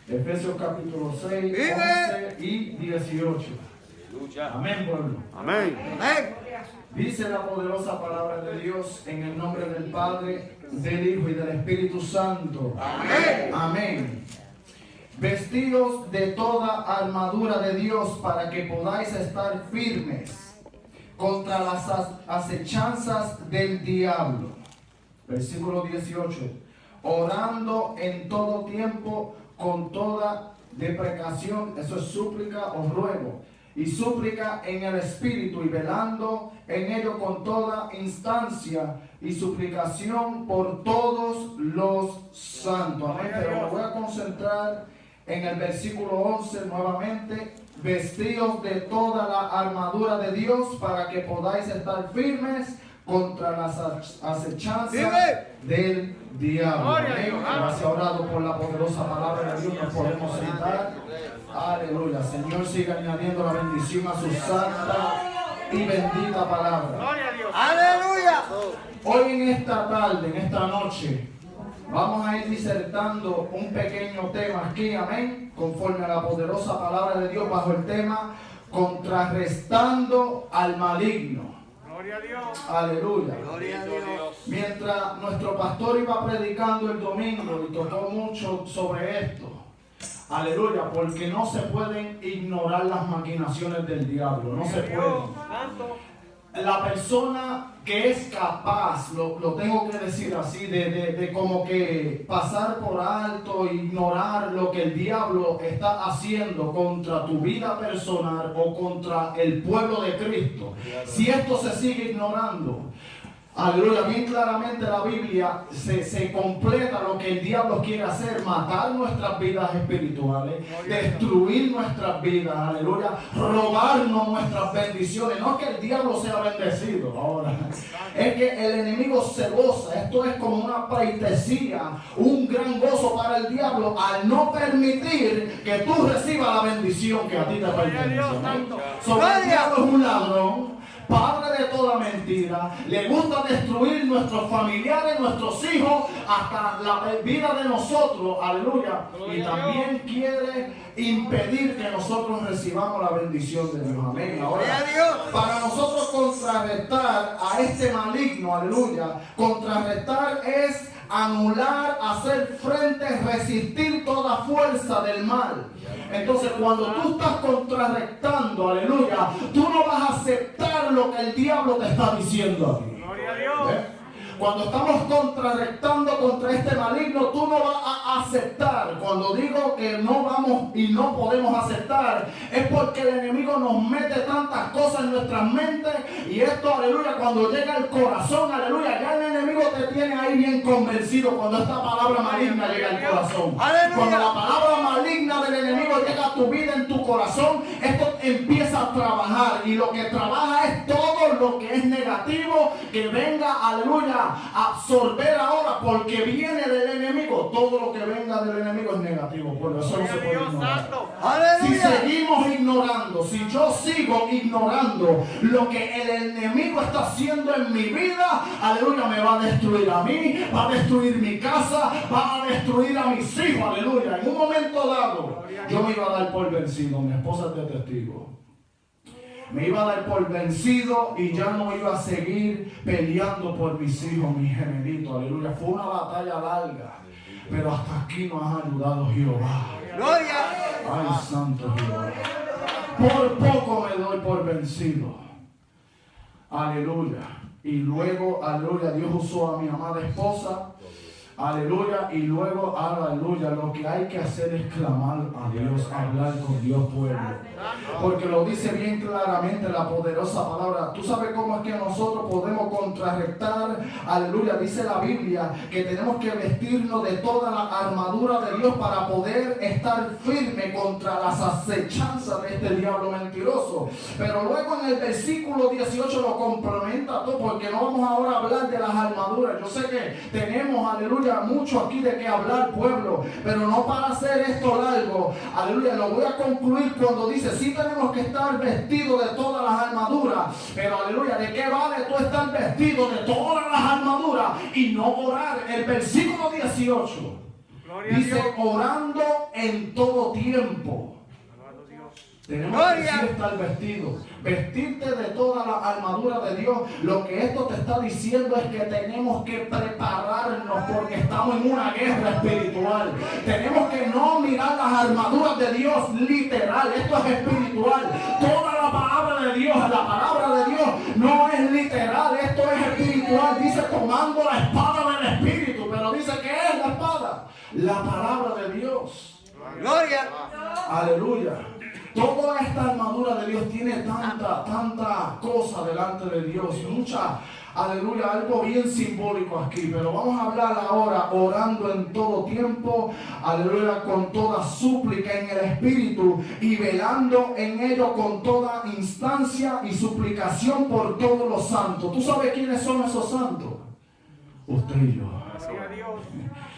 Efesios capítulo 6, 11 y 18. Amén, pueblo. Amén. Dice la poderosa palabra de Dios en el nombre del Padre, del Hijo y del Espíritu Santo. Amén. Amén. Vestidos de toda armadura de Dios para que podáis estar firmes contra las acechanzas del diablo. Versículo 18. Orando en todo tiempo con toda deprecación, eso es súplica o ruego, y súplica en el Espíritu, y velando en ello con toda instancia y suplicación por todos los santos. Amén. Pero me voy a concentrar en el versículo 11 nuevamente. Vestidos de toda la armadura de Dios para que podáis estar firmes contra las acechanzas del diablo. Amén. Gracias, orado por la poderosa palabra de Dios, nos podemos sentar. Aleluya. Señor, siga añadiendo la bendición a su santa y bendita palabra. Aleluya. Hoy en esta tarde, en esta noche, vamos a ir disertando un pequeño tema aquí, amén, conforme a la poderosa palabra de Dios, bajo el tema contrarrestando al maligno. Gloria a Dios. Aleluya. Gloria a Dios. Mientras nuestro pastor iba predicando el domingo y tocó mucho sobre esto. Aleluya, porque no se pueden ignorar las maquinaciones del diablo, no se pueden. La persona que es capaz, lo tengo que decir así, de como que pasar por alto, ignorar lo que el diablo está haciendo contra tu vida personal o contra el pueblo de Cristo. Si esto se sigue ignorando, aleluya, bien claramente la Biblia se completa lo que el diablo quiere hacer: matar nuestras vidas espirituales, destruir nuestras vidas, aleluya, robarnos nuestras bendiciones. No es que el diablo sea bendecido ahora, es que el enemigo se goza. Esto es como una pleitesía, un gran gozo para el diablo al no permitir que tú recibas la bendición que a ti te pertenece. Sobre el diablo es un ladrón, padre de toda mentira, le gusta destruir nuestros familiares, nuestros hijos, hasta la vida de nosotros, aleluya, y también quiere impedir que nosotros recibamos la bendición de Dios, amén. Ahora, para nosotros contrarrestar a este maligno, aleluya, contrarrestar es anular, hacer frente, resistir toda fuerza del mal. Entonces, cuando tú estás contrarrestando, aleluya, tú no vas a aceptar lo que el diablo te está diciendo a ti. Gloria a Dios. Cuando estamos contrarrestando contra este maligno, tú no vas a aceptar. Cuando digo que no vamos y no podemos aceptar, es porque el enemigo nos mete tantas cosas en nuestras mentes. Y esto, aleluya, cuando llega al corazón, aleluya, ya el enemigo te tiene ahí bien convencido cuando esta palabra maligna llega al corazón. Cuando la palabra maligna del enemigo llega a tu vida, en tu corazón, esto empieza a trabajar. Y lo que trabaja es todo lo que es negativo que venga, aleluya, absorber ahora, porque viene del enemigo. Todo lo que venga del enemigo es negativo, por eso no se puede ignorar. Si seguimos ignorando, si yo sigo ignorando lo que el enemigo está haciendo en mi vida, aleluya, me va a destruir a mí, va a destruir mi casa, va a destruir a mis hijos, aleluya. En un momento dado yo me iba a dar por vencido, mi esposa es de testigo. Me iba a dar por vencido y ya no iba a seguir peleando por mis hijos, mis gemelitos. Aleluya. Fue una batalla larga, pero hasta aquí nos ha ayudado Jehová. Gloria. Ay, santo Jehová. Por poco me doy por vencido. Aleluya. Y luego, aleluya, Dios usó a mi amada esposa. Aleluya, y luego, aleluya, lo que hay que hacer es clamar a Dios, hablar con Dios, pueblo. Porque lo dice bien claramente la poderosa palabra. Tú sabes cómo es que nosotros podemos contrarrestar, aleluya, dice la Biblia, que tenemos que vestirnos de toda la armadura de Dios para poder estar firme contra las acechanzas de este diablo mentiroso. Pero luego en el versículo 18 lo complementa todo, porque no vamos ahora a hablar de las armaduras. Yo sé que tenemos, aleluya, mucho aquí de qué hablar, pueblo, pero no para hacer esto largo, aleluya, lo voy a concluir cuando dice: sí tenemos que estar vestidos de todas las armaduras, pero aleluya, ¿de qué vale tú estar vestido de todas las armaduras y no orar? El versículo 18 Dice orando en todo tiempo. Tenemos que decir estar vestidos, vestirte de toda la armadura de Dios. Lo que esto te está diciendo es que tenemos que prepararnos porque estamos en una guerra espiritual. Tenemos que no mirar las armaduras de Dios literal, esto es espiritual. Toda la palabra de Dios no es literal, esto es espiritual. Dice tomando la espada del Espíritu, pero dice que es la espada, la palabra de Dios. Gloria. Aleluya. Toda esta armadura de Dios tiene tanta cosa delante de Dios. Mucha, aleluya, algo bien simbólico aquí. Pero vamos a hablar ahora orando en todo tiempo, aleluya, con toda súplica en el Espíritu y velando en ello con toda instancia y suplicación por todos los santos. ¿Tú sabes quiénes son esos santos? Usted y yo.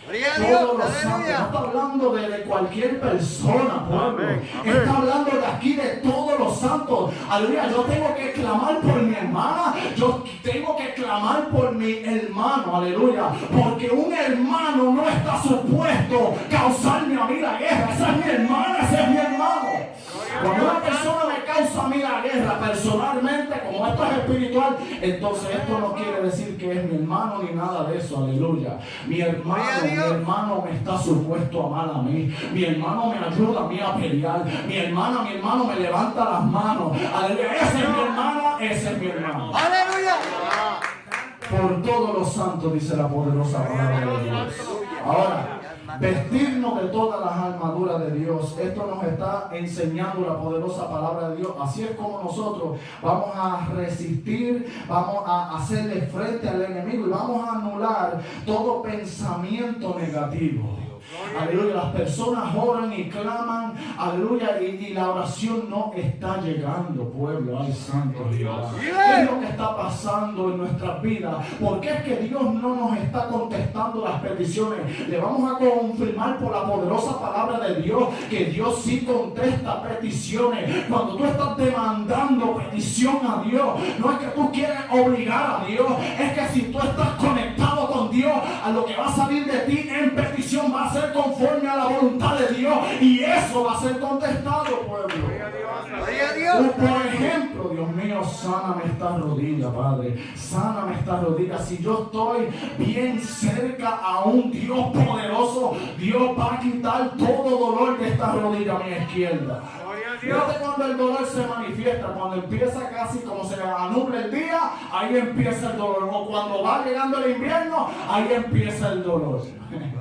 Todos los santos. No está hablando de cualquier persona, pueblo. Está hablando de aquí de todos los santos. Aleluya. Yo tengo que clamar por mi hermana. Yo tengo que clamar por mi hermano. Aleluya. Porque un hermano no está supuesto causarme a mí la guerra. Esa es mi hermana, ese es mi hermano. Cuando una persona me causa a mí la guerra personalmente, como esto es espiritual, entonces esto no quiere decir que es mi hermano ni nada de eso. Aleluya. Mi hermano me está supuesto a amar a mí. Mi hermano me ayuda a mí a pelear. Mi hermano me levanta las manos. Aleluya. Ese es mi hermana, ese es mi hermano. Aleluya. Por todos los santos, dice la poderosa palabra de Dios. Ahora, vestirnos de todas las armaduras de Dios. Esto nos está enseñando la poderosa palabra de Dios. Así es como nosotros vamos a resistir, vamos a hacerle frente al enemigo y vamos a anular todo pensamiento negativo. Aleluya, las personas oran y claman, aleluya, y la oración no está llegando, pueblo. Ay, santo Dios. ¿Qué es lo que está pasando en nuestras vidas? ¿Por qué es que Dios no nos está contestando las peticiones? Le vamos a confirmar por la poderosa palabra de Dios que Dios sí contesta peticiones. Cuando tú estás demandando petición a Dios, no es que tú quieres obligar a Dios, es que si tú estás conectado con Dios, a lo que va a salir de ti en petición va a ser conforme a la voluntad de Dios y eso va a ser contestado, pueblo. Por ejemplo, Dios mío, sáname esta rodilla, Padre. Sáname esta rodilla. Si yo estoy bien cerca a un Dios poderoso, Dios va a quitar todo dolor de esta rodilla a mi izquierda. Fíjate cuando el dolor se manifiesta, cuando empieza casi como se anubla el día, ahí empieza el dolor. O cuando va llegando el invierno, ahí empieza el dolor.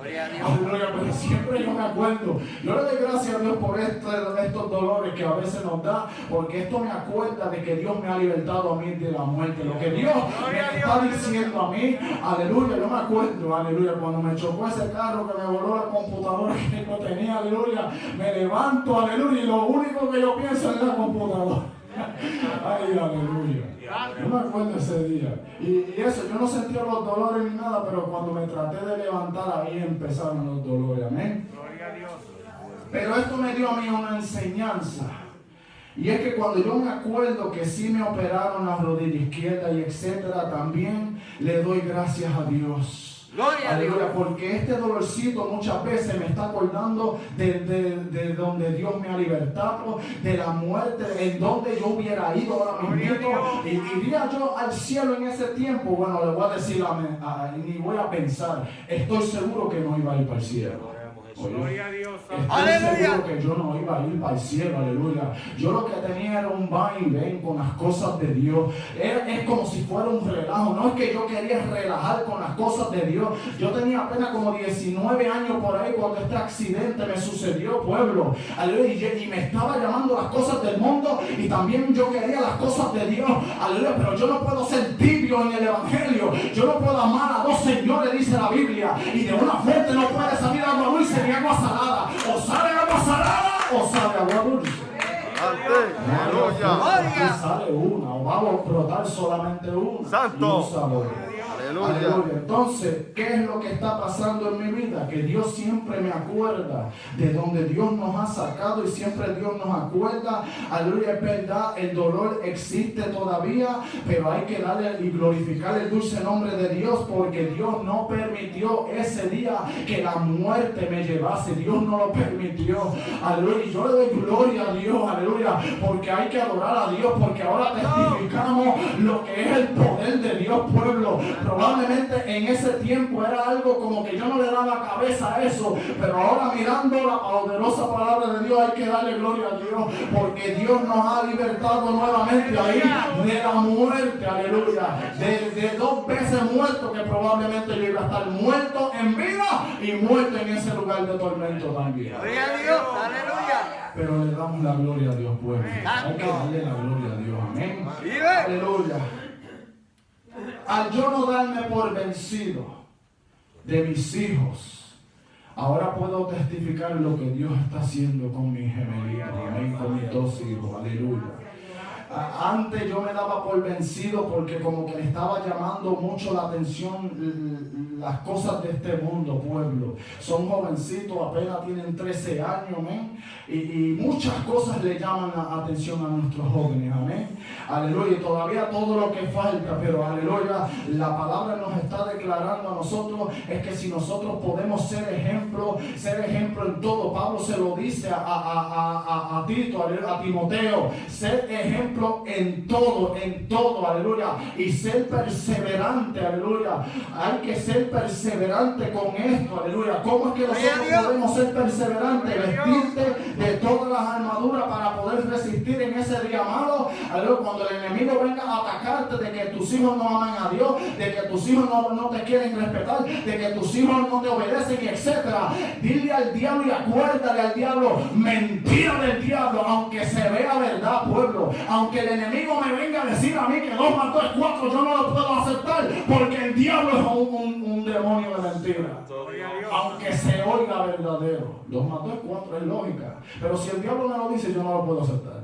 Aleluya, pero siempre yo me acuerdo. Yo le doy gracias a Dios por estos dolores que a veces nos da, porque esto me acuerda de que Dios me ha libertado a mí de la muerte. Lo que Dios me está diciendo a mí, aleluya, yo me acuerdo, aleluya, cuando me chocó ese carro que me voló la computadora que no tenía, aleluya, me levanto, aleluya, y lo único que yo pienso es la computadora. Ay, aleluya. Yo me acuerdo ese día. Y eso, yo no sentía los dolores ni nada, pero cuando me traté de levantar, ahí empezaron los dolores. Amén. Gloria a Dios. Pero esto me dio a mí una enseñanza. Y es que cuando yo me acuerdo que sí me operaron la rodilla izquierda y etcétera, también le doy gracias a Dios. Aleluya, porque este dolorcito muchas veces me está acordando de donde Dios me ha libertado, de la muerte, en donde yo hubiera ido ahora mismo. Y iría yo al cielo en ese tiempo. Bueno, le voy a decir, ni voy a pensar, estoy seguro que no iba a ir para el cielo. Gloria a Dios. Estoy seguro que yo no iba a ir para el cielo, aleluya. Yo lo que tenía era un va y ven con las cosas de Dios. Es como si fuera un relajo. No es que yo quería relajar con las cosas de Dios. Yo tenía apenas como 19 años por ahí cuando este accidente me sucedió, pueblo. Aleluya. Y me estaba llamando las cosas del mundo y también yo quería las cosas de Dios. Aleluya. Pero yo no puedo ser tibio en el evangelio. Yo no puedo amar a dos señores, dice la Biblia. Y de una fuente no puede salir agua dulce ni agua salada. O sale agua salada o sale agua dulce. Aquí sale una, o vamos a brotar solamente una. Santo. Y un sabor. Aleluya. Entonces, ¿qué es lo que está pasando en mi vida? Que Dios siempre me acuerda de donde Dios nos ha sacado y siempre Dios nos acuerda. Aleluya, es verdad, el dolor existe todavía, pero hay que darle y glorificar el dulce nombre de Dios, porque Dios no permitió ese día que la muerte me llevase. Dios no lo permitió. Aleluya. Y yo le doy gloria a Dios, aleluya, porque hay que adorar a Dios, porque ahora testificamos lo que es el poder de Dios, pueblo. Probablemente en ese tiempo era algo como que yo no le daba cabeza a eso, pero ahora mirando la poderosa palabra de Dios hay que darle gloria a Dios, porque Dios nos ha libertado nuevamente ahí de la muerte, aleluya, de 2 veces muerto, que probablemente yo iba a estar muerto en vida y muerto en ese lugar de tormento también. Gloria a Dios, aleluya. Pero le damos la gloria a Dios, pueblo. Hay que darle la gloria a Dios, amén. Aleluya. Al yo no darme por vencido de mis hijos, ahora puedo testificar lo que Dios está haciendo con mis gemelitos, amén, con mis 2 hijos, aleluya. Antes yo me daba por vencido porque como que le estaba llamando mucho la atención las cosas de este mundo, pueblo. Son jovencitos, apenas tienen 13 años, amén. Y muchas cosas le llaman la atención a nuestros jóvenes, amén. Aleluya, y todavía todo lo que falta, pero aleluya, la palabra nos está declarando a nosotros es que si nosotros podemos ser ejemplo en todo. Pablo se lo dice a Tito, a Timoteo, ser ejemplo en todo, aleluya, y ser perseverante, aleluya. Hay que ser perseverante con esto, aleluya. ¿Cómo es que nosotros podemos ser perseverantes? Vestirte de todas las armaduras para poder resistir en ese día malo, aleluya. Cuando el enemigo venga a atacarte de que tus hijos no aman a Dios, de que tus hijos no te quieren respetar, de que tus hijos no te obedecen, etcétera. Dile al diablo y acuérdale al diablo, mentira del diablo, aunque se vea verdad, pueblo. Aunque el enemigo me venga a decir a mí que 2 más 2 es 4, yo no lo puedo aceptar, porque el diablo es un demonio de mentira. Aunque se oiga verdadero, 2 más 2 es 4, es lógica. Pero si el diablo me lo dice, yo no lo puedo aceptar.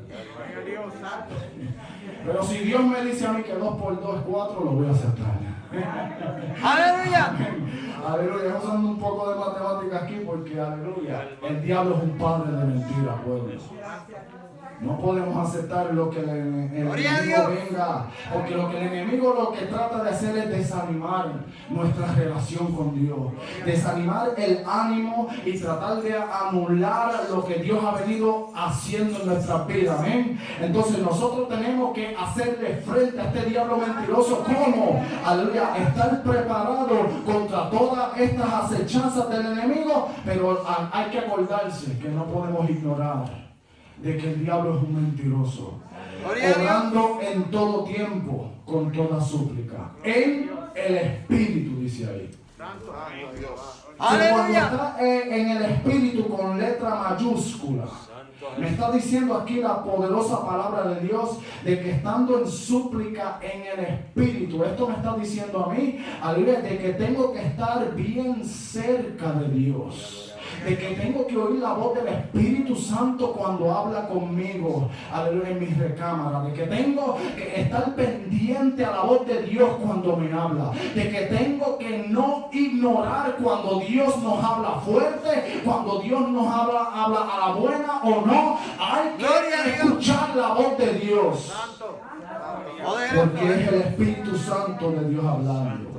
Pero si Dios me dice a mí que 2 por 2 es 4, lo voy a aceptar. Aleluya. Aleluya, estamos usando un poco de matemáticas aquí porque, aleluya, el diablo es un padre de mentira, pueblo. No podemos aceptar lo que el enemigo venga, porque lo que el enemigo lo que trata de hacer es desanimar nuestra relación con Dios, desanimar el ánimo y tratar de anular lo que Dios ha venido haciendo en nuestras vidas, amén. Entonces nosotros tenemos que hacerle frente a este diablo mentiroso. ¿Cómo? Aleluya, estar preparado contra todas estas acechanzas del enemigo, pero hay que acordarse que no podemos ignorar de que el diablo es un mentiroso, orando en todo tiempo con toda súplica en el Espíritu, dice ahí. Cuando está en el Espíritu con letra mayúscula, me está diciendo aquí la poderosa palabra de Dios de que estando en súplica en el Espíritu, esto me está diciendo a mí, aleluya, de que tengo que estar bien cerca de Dios, de que tengo que oír la voz del Espíritu Santo cuando habla conmigo, aleluya, en mi recámara, de que tengo que estar pendiente a la voz de Dios cuando me habla, de que tengo que no ignorar cuando Dios nos habla fuerte, cuando Dios nos habla a la buena o no, hay que escuchar la voz de Dios, porque es el Espíritu Santo de Dios hablando.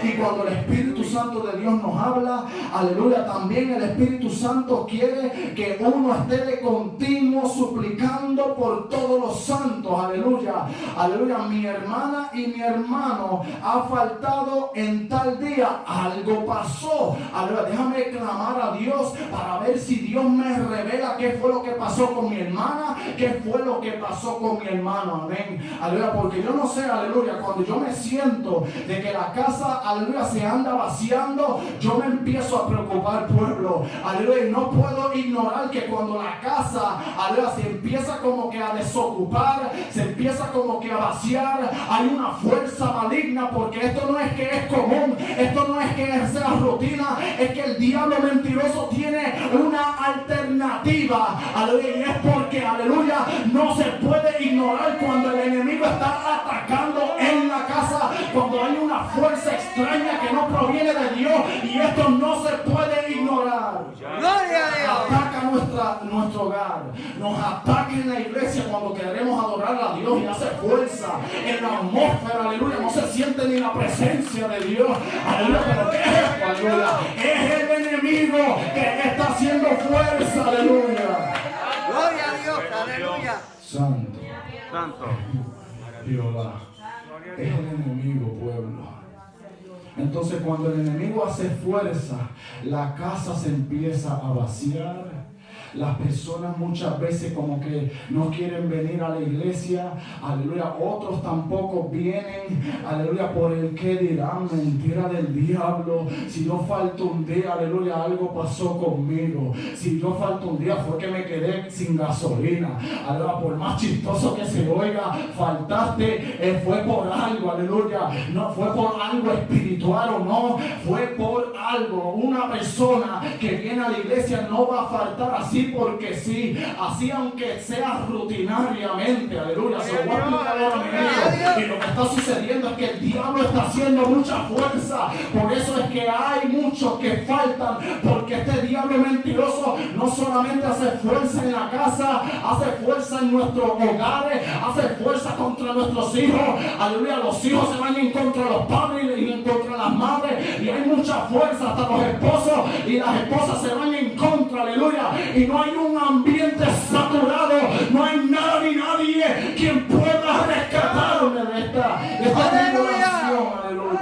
Y cuando el Espíritu Santo de Dios nos habla, aleluya, también el Espíritu Santo quiere que uno esté de continuo suplicando por todos los santos, aleluya, aleluya. Mi hermana y mi hermano ha faltado en tal día, algo pasó, aleluya, déjame clamar a Dios para ver si Dios me revela qué fue lo que pasó con mi hermana, qué fue lo que pasó con mi hermano, amén, aleluya, porque yo no sé, aleluya, cuando yo me siento de que la casa, aleluya, se anda vaciando, yo me empiezo a preocupar, pueblo, aleluya, y no puedo ignorar que cuando la casa, aleluya, se empieza como que a desocupar, se empieza como que a vaciar, hay una fuerza maligna, porque esto no es que es común, esto no es que sea rutina, es que el diablo mentiroso tiene una alternativa, aleluya, y es porque, aleluya, no se puede ignorar cuando el enemigo está atacando en la casa, cuando hay una fuerza externa afecta nuestro hogar, nos ataca en la iglesia cuando queremos adorar a Dios y hace fuerza en la atmósfera, aleluya, no se siente ni la presencia de Dios, aleluya, pero ¿qué es esto? Aleluya, es el enemigo que está haciendo fuerza, aleluya. Gloria a Dios, aleluya. Santo, Santo. Jehová, es el enemigo, pueblo. Entonces cuando el enemigo hace fuerza, la casa se empieza a vaciar. Las personas muchas veces como que no quieren venir a la iglesia, aleluya, otros tampoco vienen, aleluya, por el que dirán, mentira del diablo. Si yo falto un día, aleluya, algo pasó conmigo. Si yo falto un día fue que me quedé sin gasolina, aleluya, por más chistoso que se oiga, faltaste, fue por algo, aleluya, no fue por algo espiritual o no, fue por algo. Una persona que viene a la iglesia no va a faltar así porque sí, así aunque sea rutinariamente, aleluya, se lo voy a explicar ahora mismo. Y lo que está sucediendo es que el diablo está haciendo mucha fuerza, por eso es que hay muchos que faltan, porque este diablo mentiroso no solamente hace fuerza en la casa, hace fuerza en nuestros hogares, hace fuerza contra nuestros hijos, aleluya, los hijos se van en contra de los padres y en contra de las madres, y hay mucha fuerza, hasta los esposos y las esposas se van en contra, aleluya, y no hay un ambiente saturado, no hay nada ni nadie quien pueda rescatarme de esta tribulación, aleluya.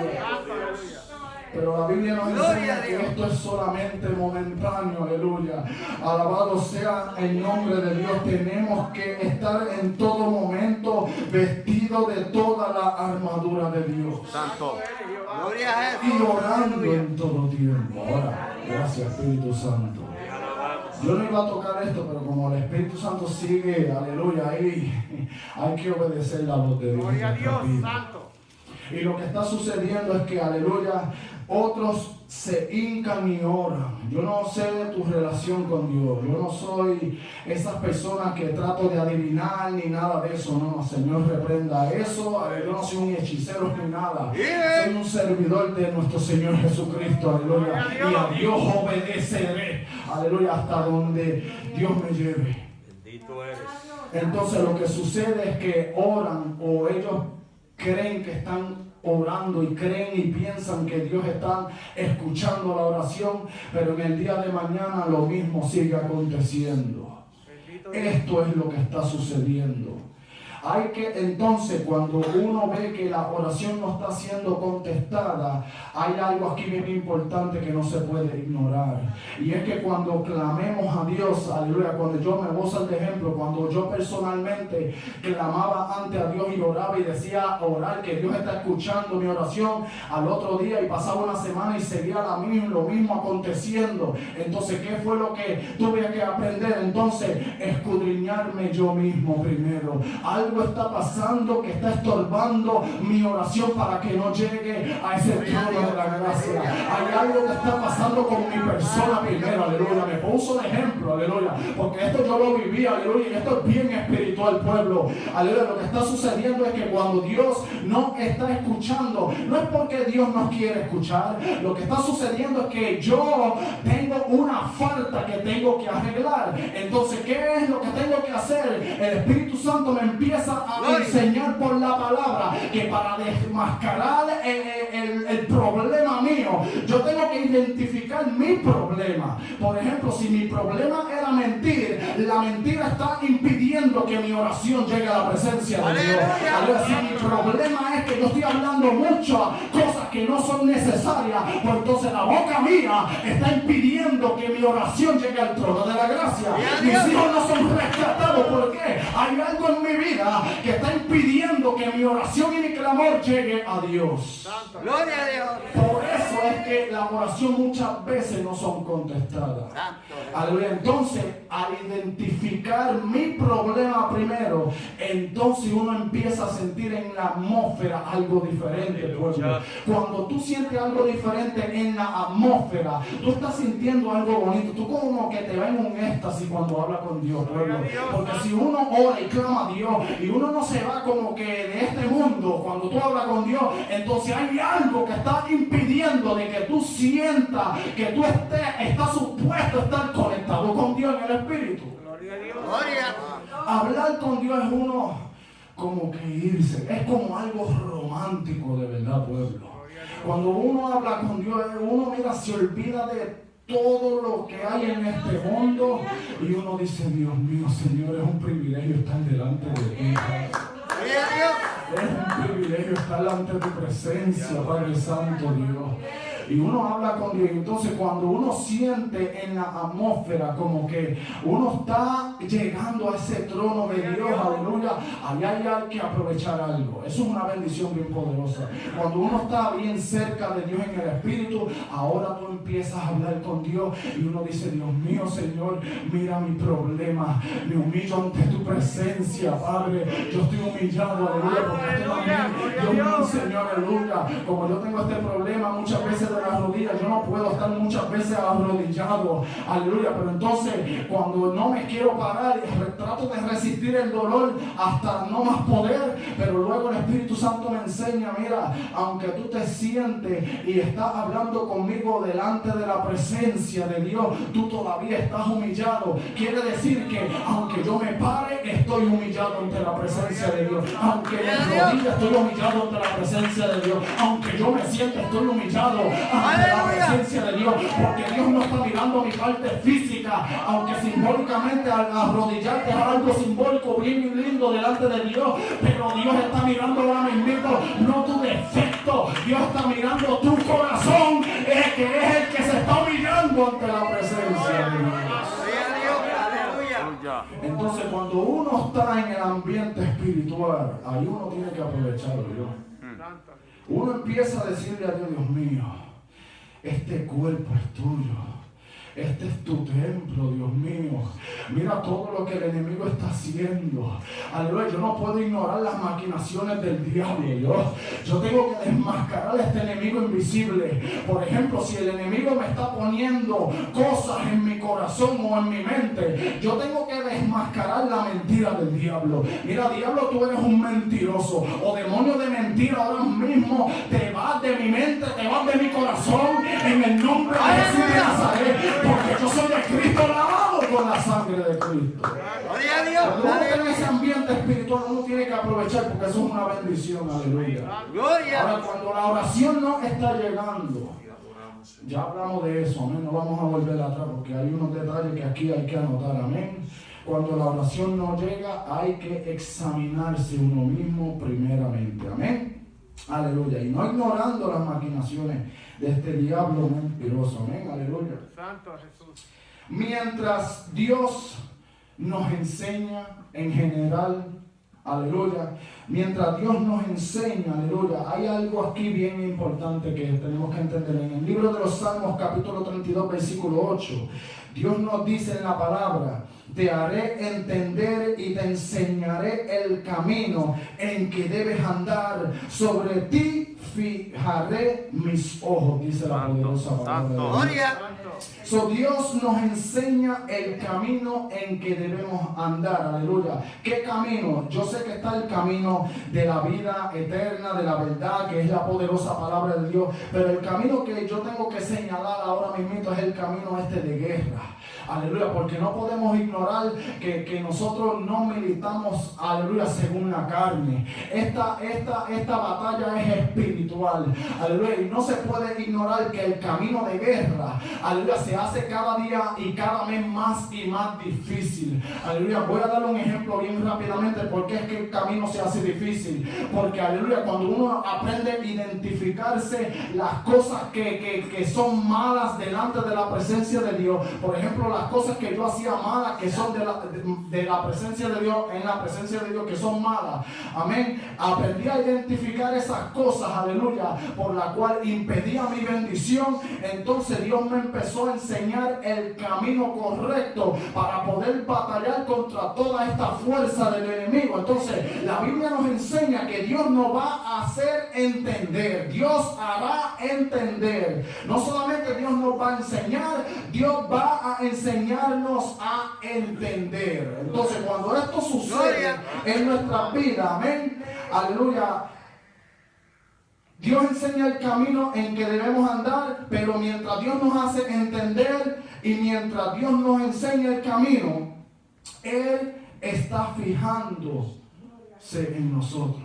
Pero la Biblia nos enseña que esto es solamente momentáneo, aleluya. Alabado sea el nombre de Dios. Tenemos que estar en todo momento vestidos de toda la armadura de Dios. Santo. Gloria a Jesús. Y orando en todo tiempo. Ahora, gracias Espíritu Santo. Yo no iba a tocar esto, pero como el Espíritu Santo sigue, aleluya, ahí hay que obedecer la voz de Dios. Gloria a Dios, Santo. Y lo que está sucediendo es que, aleluya, otros se hincan y oran. Yo no sé tu relación con Dios. Yo no soy esas personas que trato de adivinar ni nada de eso. No, Señor, reprenda eso. Yo no soy un hechicero ni nada. Soy un servidor de nuestro Señor Jesucristo. Aleluya. Y a Dios obedeceré. Aleluya, hasta donde Dios me lleve. Bendito eres. Entonces lo que sucede es que oran, o ellos creen que están orando y creen y piensan que Dios está escuchando la oración, pero en el día de mañana lo mismo sigue aconteciendo. Esto es lo que está sucediendo. Hay que entonces, cuando uno ve que la oración no está siendo contestada, hay algo aquí bien importante que no se puede ignorar. Y es que cuando clamemos a Dios, aleluya, cuando yo me gozo de ejemplo, cuando yo personalmente clamaba ante a Dios y oraba y decía orar, que Dios está escuchando mi oración, al otro día y pasaba una semana y seguía lo mismo aconteciendo. Entonces, ¿qué fue lo que tuve que aprender? Entonces, escudriñarme yo mismo primero. Algo está pasando que está estorbando mi oración para que no llegue a ese trono de la gracia. Hay algo que está pasando con mi persona primero, aleluya. Me puso de ejemplo, aleluya, porque esto yo lo viví, aleluya, y esto es bien espiritual, pueblo, aleluya. Lo que está sucediendo es que cuando Dios no está escuchando, no es porque Dios nos quiere escuchar. Lo que está sucediendo es que yo tengo una falta que tengo que arreglar. Entonces, ¿qué es lo que tengo que hacer? El Espíritu Santo me empieza a enseñar por la palabra que para desmascarar el problema mío, yo tengo que identificar mi problema. Por ejemplo, si mi problema era mentir, la mentira está impidiendo que mi oración llegue a la presencia de Dios. Si mi problema es que yo estoy hablando muchas cosas que no son necesarias, pues entonces la boca mía está impidiendo que mi oración llegue al trono de la gracia. Mis hijos no son rescatados. ¿Por qué? Hay algo en mi vida que está impidiendo que mi oración y mi clamor llegue a Dios. Gloria a Dios. Por eso es que la oración muchas veces no son contestadas. Aleluya. Entonces, al identificar mi problema primero, entonces uno empieza a sentir en la atmósfera algo diferente, pueblo. Cuando tú sientes algo diferente en la atmósfera, tú estás sintiendo algo bonito. Tú como que te va en un éxtasis cuando hablas con Dios, pueblo. Porque si uno ora y clama a Dios y uno no se va como que de este mundo, cuando tú hablas con Dios, entonces hay algo que está impidiendo de que tú sientas que tú estás supuesto a estar conectado con Dios en el Espíritu. Gloria a Dios. Gloria. Hablar con Dios es uno como que irse, es como algo romántico de verdad, pueblo. Cuando uno habla con Dios, uno mira, se olvida de todo lo que hay en este mundo y uno dice, Dios mío, Señor, es un privilegio estar delante de ti. Es un privilegio estar delante de tu presencia, Padre Santo Dios. Y uno habla con Dios. Entonces cuando uno siente en la atmósfera como que uno está llegando a ese trono de Dios, aleluya, allá hay que aprovechar algo. Eso es una bendición bien poderosa. Cuando uno está bien cerca de Dios en el Espíritu, ahora tú empiezas a hablar con Dios y uno dice, Dios mío, Señor, mira mi problema, me humillo ante tu presencia, Padre. Yo estoy humillado, aleluya, porque tú también, Dios mío, Señor, aleluya, como yo tengo este problema muchas veces de las rodillas, yo no puedo estar muchas veces arrodillado, aleluya, pero entonces cuando no me quiero parar, trato de resistir el dolor hasta no más poder, pero luego el Espíritu Santo me enseña, mira, aunque tú te sientes y estás hablando conmigo delante de la presencia de Dios, tú todavía estás humillado. Quiere decir que aunque yo me pare, estoy humillado ante la presencia de Dios. Aunque me rodilla, estoy humillado ante la presencia de Dios. Aunque yo me sienta, estoy humillado ante la presencia de Dios, porque Dios no está mirando mi parte física, aunque simbólicamente al arrodillarte es algo simbólico bien lindo delante de Dios, pero Dios está mirando ahora mismo no tu defecto, Dios está mirando tu corazón, que es el que se está humillando ante la presencia de Dios. Entonces cuando uno está en el ambiente espiritual, ahí uno tiene que aprovecharlo. Uno empieza a decirle a Dios, Dios mío, este cuerpo es tuyo, este es tu templo, Dios mío. Mira todo lo que el enemigo está haciendo. Aleluya, yo no puedo ignorar las maquinaciones del diablo, Dios. Yo tengo que desmascarar a este enemigo invisible. Por ejemplo, si el enemigo me está poniendo cosas en mi corazón o en mi mente, yo tengo que desmascarar la mentira del diablo. Mira, diablo, tú eres un mentiroso. O demonio de mentira, ahora mismo te vas de mi mente, te vas de mi corazón, en el nombre de Jesús de Nazaret. Porque yo soy de Cristo, lavado con la sangre de Cristo. Gloria a Dios. Cuando uno está en ese ambiente espiritual, uno tiene que aprovechar, porque eso es una bendición, aleluya. Gloria. Ahora, cuando la oración no está llegando, ya hablamos de eso, amén. No vamos a volver atrás, porque hay unos detalles que aquí hay que anotar, amén. Cuando la oración no llega, hay que examinarse uno mismo primeramente, amén. Aleluya. Y no ignorando las maquinaciones de este diablo mentiroso. Amén. Aleluya. Santo Jesús. Mientras Dios nos enseña en general, aleluya, mientras Dios nos enseña, aleluya, hay algo aquí bien importante que tenemos que entender. En el libro de los Salmos, capítulo 32, versículo 8, Dios nos dice en la palabra: te haré entender y te enseñaré el camino en que debes andar. Sobre ti fijaré mis ojos, dice la poderosa palabra de Dios. So, Dios nos enseña el camino en que debemos andar, aleluya. ¿Qué camino? Yo sé que está el camino de la vida eterna, de la verdad, que es la poderosa palabra de Dios, pero el camino que yo tengo que señalar ahora mismo es el camino de guerra. Aleluya, porque no podemos ignorar que nosotros no militamos, aleluya, según la carne. Esta batalla es espiritual, aleluya, y no se puede ignorar que el camino de guerra, aleluya, se hace cada día y cada vez más y más difícil. Aleluya, voy a dar un ejemplo bien rápidamente porque es que el camino se hace difícil. Porque, aleluya, cuando uno aprende a identificarse las cosas que son malas delante de la presencia de Dios, por ejemplo, las cosas que yo hacía malas, que son de la presencia de Dios, en la presencia de Dios, que son malas. Amén. Aprendí a identificar esas cosas, aleluya, por la cual impedía mi bendición. Entonces Dios me empezó a enseñar el camino correcto para poder batallar contra toda esta fuerza del enemigo. Entonces la Biblia nos enseña que Dios nos va a hacer entender. Dios hará entender. No solamente Dios nos va a enseñar, Dios va a enseñarnos a entender. Entonces cuando esto sucede en nuestra vida, amén, aleluya, Dios enseña el camino en que debemos andar, pero mientras Dios nos hace entender y mientras Dios nos enseña el camino, Él está fijándose en nosotros.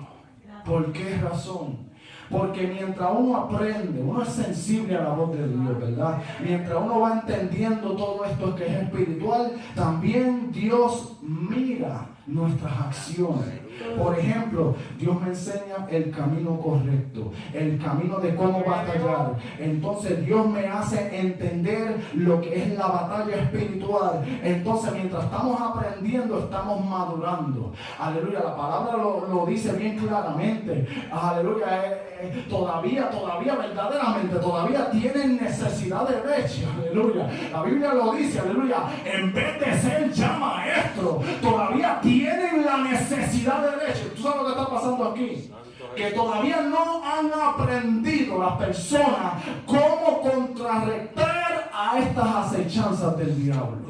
¿Por qué razón? Porque mientras uno aprende, uno es sensible a la voz de Dios, ¿verdad? Mientras uno va entendiendo todo esto que es espiritual, también Dios mira nuestras acciones. Por ejemplo, Dios me enseña el camino correcto, el camino de cómo batallar. Entonces Dios me hace entender lo que es la batalla espiritual. Entonces mientras estamos aprendiendo, estamos madurando. Aleluya, la palabra lo dice bien claramente. Aleluya, todavía, verdaderamente, todavía tienen necesidad de leche. Aleluya, la Biblia lo dice, aleluya, en vez de ser ya maestro, todavía tienen la necesidad de leche. ¿Tú sabes lo que está pasando aquí? Que todavía no han aprendido las personas cómo contrarrestar a estas acechanzas del diablo.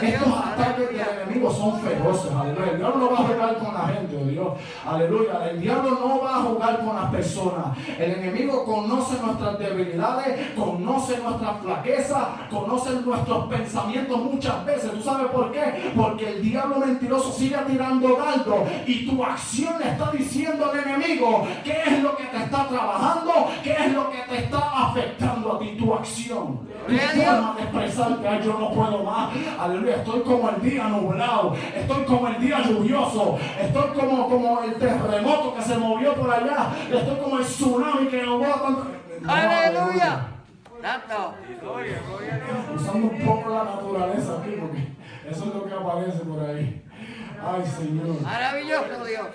Estos ataques del enemigo son feroces, aleluya. El diablo no va a jugar con la gente, oh Dios, aleluya. El diablo no va a jugar con las personas. El enemigo conoce nuestras debilidades, conoce nuestras flaquezas, conoce nuestros pensamientos muchas veces. ¿Tú sabes por qué? Porque el diablo mentiroso sigue tirando dardos y tu acción le está diciendo al enemigo qué es lo que te está trabajando, qué es lo que te está afectando a ti, tu acción, tu forma de expresarte. Ay, yo no puedo más. Aleluya, estoy como el día nublado, estoy como el día lluvioso, estoy como el terremoto que se movió por allá, estoy como el tsunami que ahogó a tanto. No, ¡Aleluya! ¡Santo! Usando un poco la naturaleza aquí, porque eso es lo que aparece por ahí. Ay, Señor. ¡Maravilloso Dios!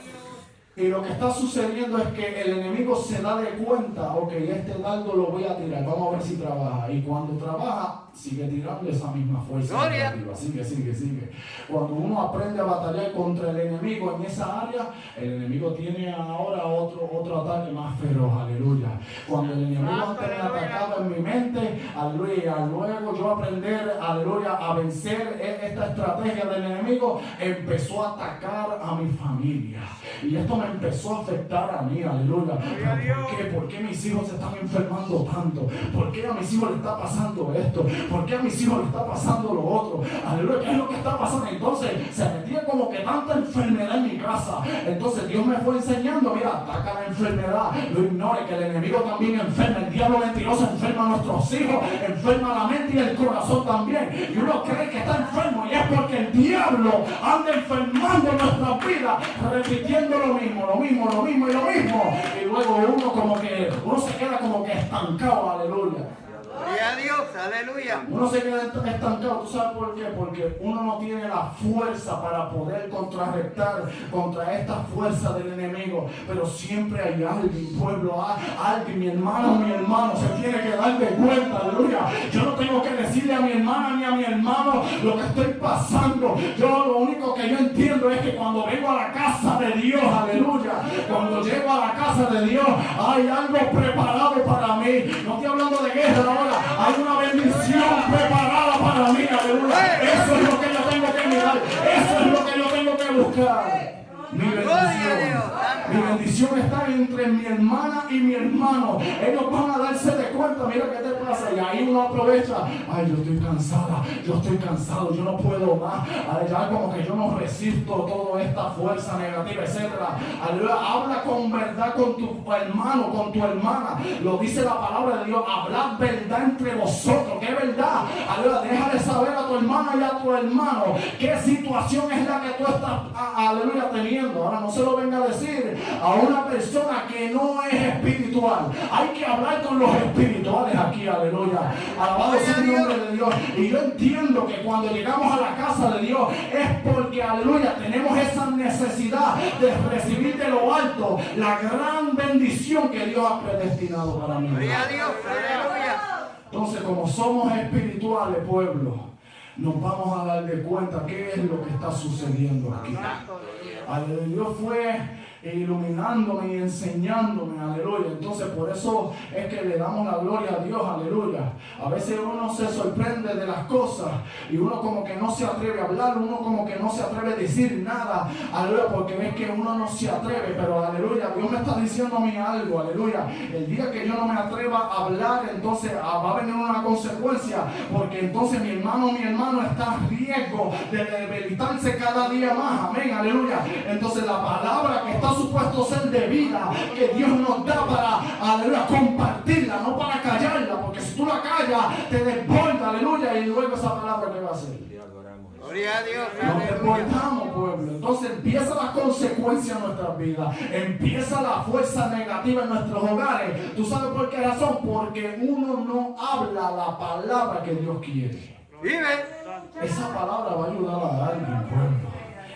Y lo que está sucediendo es que el enemigo se da de cuenta, ok, este dardo lo voy a tirar, vamos a ver si trabaja. Y cuando trabaja, sigue tirando esa misma fuerza negativa. Sigue. Cuando uno aprende a batallar contra el enemigo en esa área, el enemigo tiene ahora otro ataque más feroz, aleluya. Cuando el enemigo antes me atacaba en mi mente, aleluya, luego yo aprender, aleluya, a vencer esta estrategia del enemigo, empezó a atacar a mi familia. Y esto me empezó a afectar a mí, aleluya. ¿Por qué? ¿Por qué mis hijos se están enfermando tanto? ¿Por qué a mis hijos les está pasando esto? ¿Por qué a mis hijos les está pasando lo otro? Aleluya, ¿qué es lo que está pasando? Entonces se metía como que tanta enfermedad en mi casa. Entonces Dios me fue enseñando, mira, ataca la enfermedad, no ignore que el enemigo también enferma. El diablo mentiroso enferma a nuestros hijos, enferma la mente y el corazón también. Y uno cree que está enfermo y es porque el diablo anda enfermando nuestras vidas, repitiendo lo mismo. Y luego uno se queda como que estancado, aleluya. Gloria a Dios, aleluya. Uno se queda estancado. ¿Tú sabes por qué? Porque uno no tiene la fuerza para poder contrarrestar contra esta fuerza del enemigo. Pero siempre hay alguien, pueblo, alguien, mi hermano, se tiene que dar de cuenta, aleluya. Yo no tengo que decirle a mi hermana ni a mi hermano lo que estoy pasando. Yo lo único que yo entiendo es que cuando vengo a la casa de Dios, aleluya, cuando llego a la casa de Dios, hay algo preparado para mí. No estoy hablando de guerra ahora. Hay una bendición preparada para mí, aleluya. Eso es lo que yo tengo que mirar. Eso es lo que yo tengo que buscar. Mi bendición está entre mi hermana y mi hermano. Ellos van a darse de cuenta, mira qué te pasa. Y ahí uno aprovecha. Ay, yo estoy cansada, yo estoy cansado, yo no puedo más. Ay, ya como que yo no resisto toda esta fuerza negativa, etcétera. Aleluya, habla con verdad con tu hermano, con tu hermana. Lo dice la palabra de Dios. Hablad verdad entre vosotros. ¿Qué verdad? Aleluya, déjale saber a tu hermana y a tu hermano qué situación es la que tú estás, aleluya, teniendo. Ahora no se lo venga a decir a una persona que no es espiritual. Hay que hablar con los espirituales. espirituales aquí, aleluya. Alabado sea el nombre de Dios. Y yo entiendo que cuando llegamos a la casa de Dios es porque, aleluya, tenemos esa necesidad de recibir de lo alto la gran bendición que Dios ha predestinado para mí. Gloria a Dios, aleluya. Entonces, como somos espirituales, pueblo, nos vamos a dar de cuenta qué es lo que está sucediendo aquí. Dios fue iluminándome y enseñándome, aleluya. Entonces por eso es que le damos la gloria a Dios, aleluya. A veces uno se sorprende de las cosas y uno como que no se atreve a hablar, uno como que no se atreve a decir nada, aleluya, porque ves que uno no se atreve, pero aleluya, Dios me está diciendo a mí algo, aleluya. El día que yo no me atreva a hablar, entonces va a venir una consecuencia, porque entonces mi hermano está en riesgo de debilitarse cada día más, amén, aleluya. Entonces la palabra que está supuesto ser de vida, que Dios nos da para, aleluya, compartirla, no para callarla, porque si tú la callas, te desborda, aleluya, y luego esa palabra, ¿qué va a hacer? Gloria a Dios, Nos aleluya. desbordamos, pueblo. Entonces empieza la consecuencia en nuestras vidas, empieza la fuerza negativa en nuestros hogares. ¿Tú sabes por qué razón? Porque uno no habla la palabra que Dios quiere. Vive. Esa palabra va a ayudar a alguien, pueblo.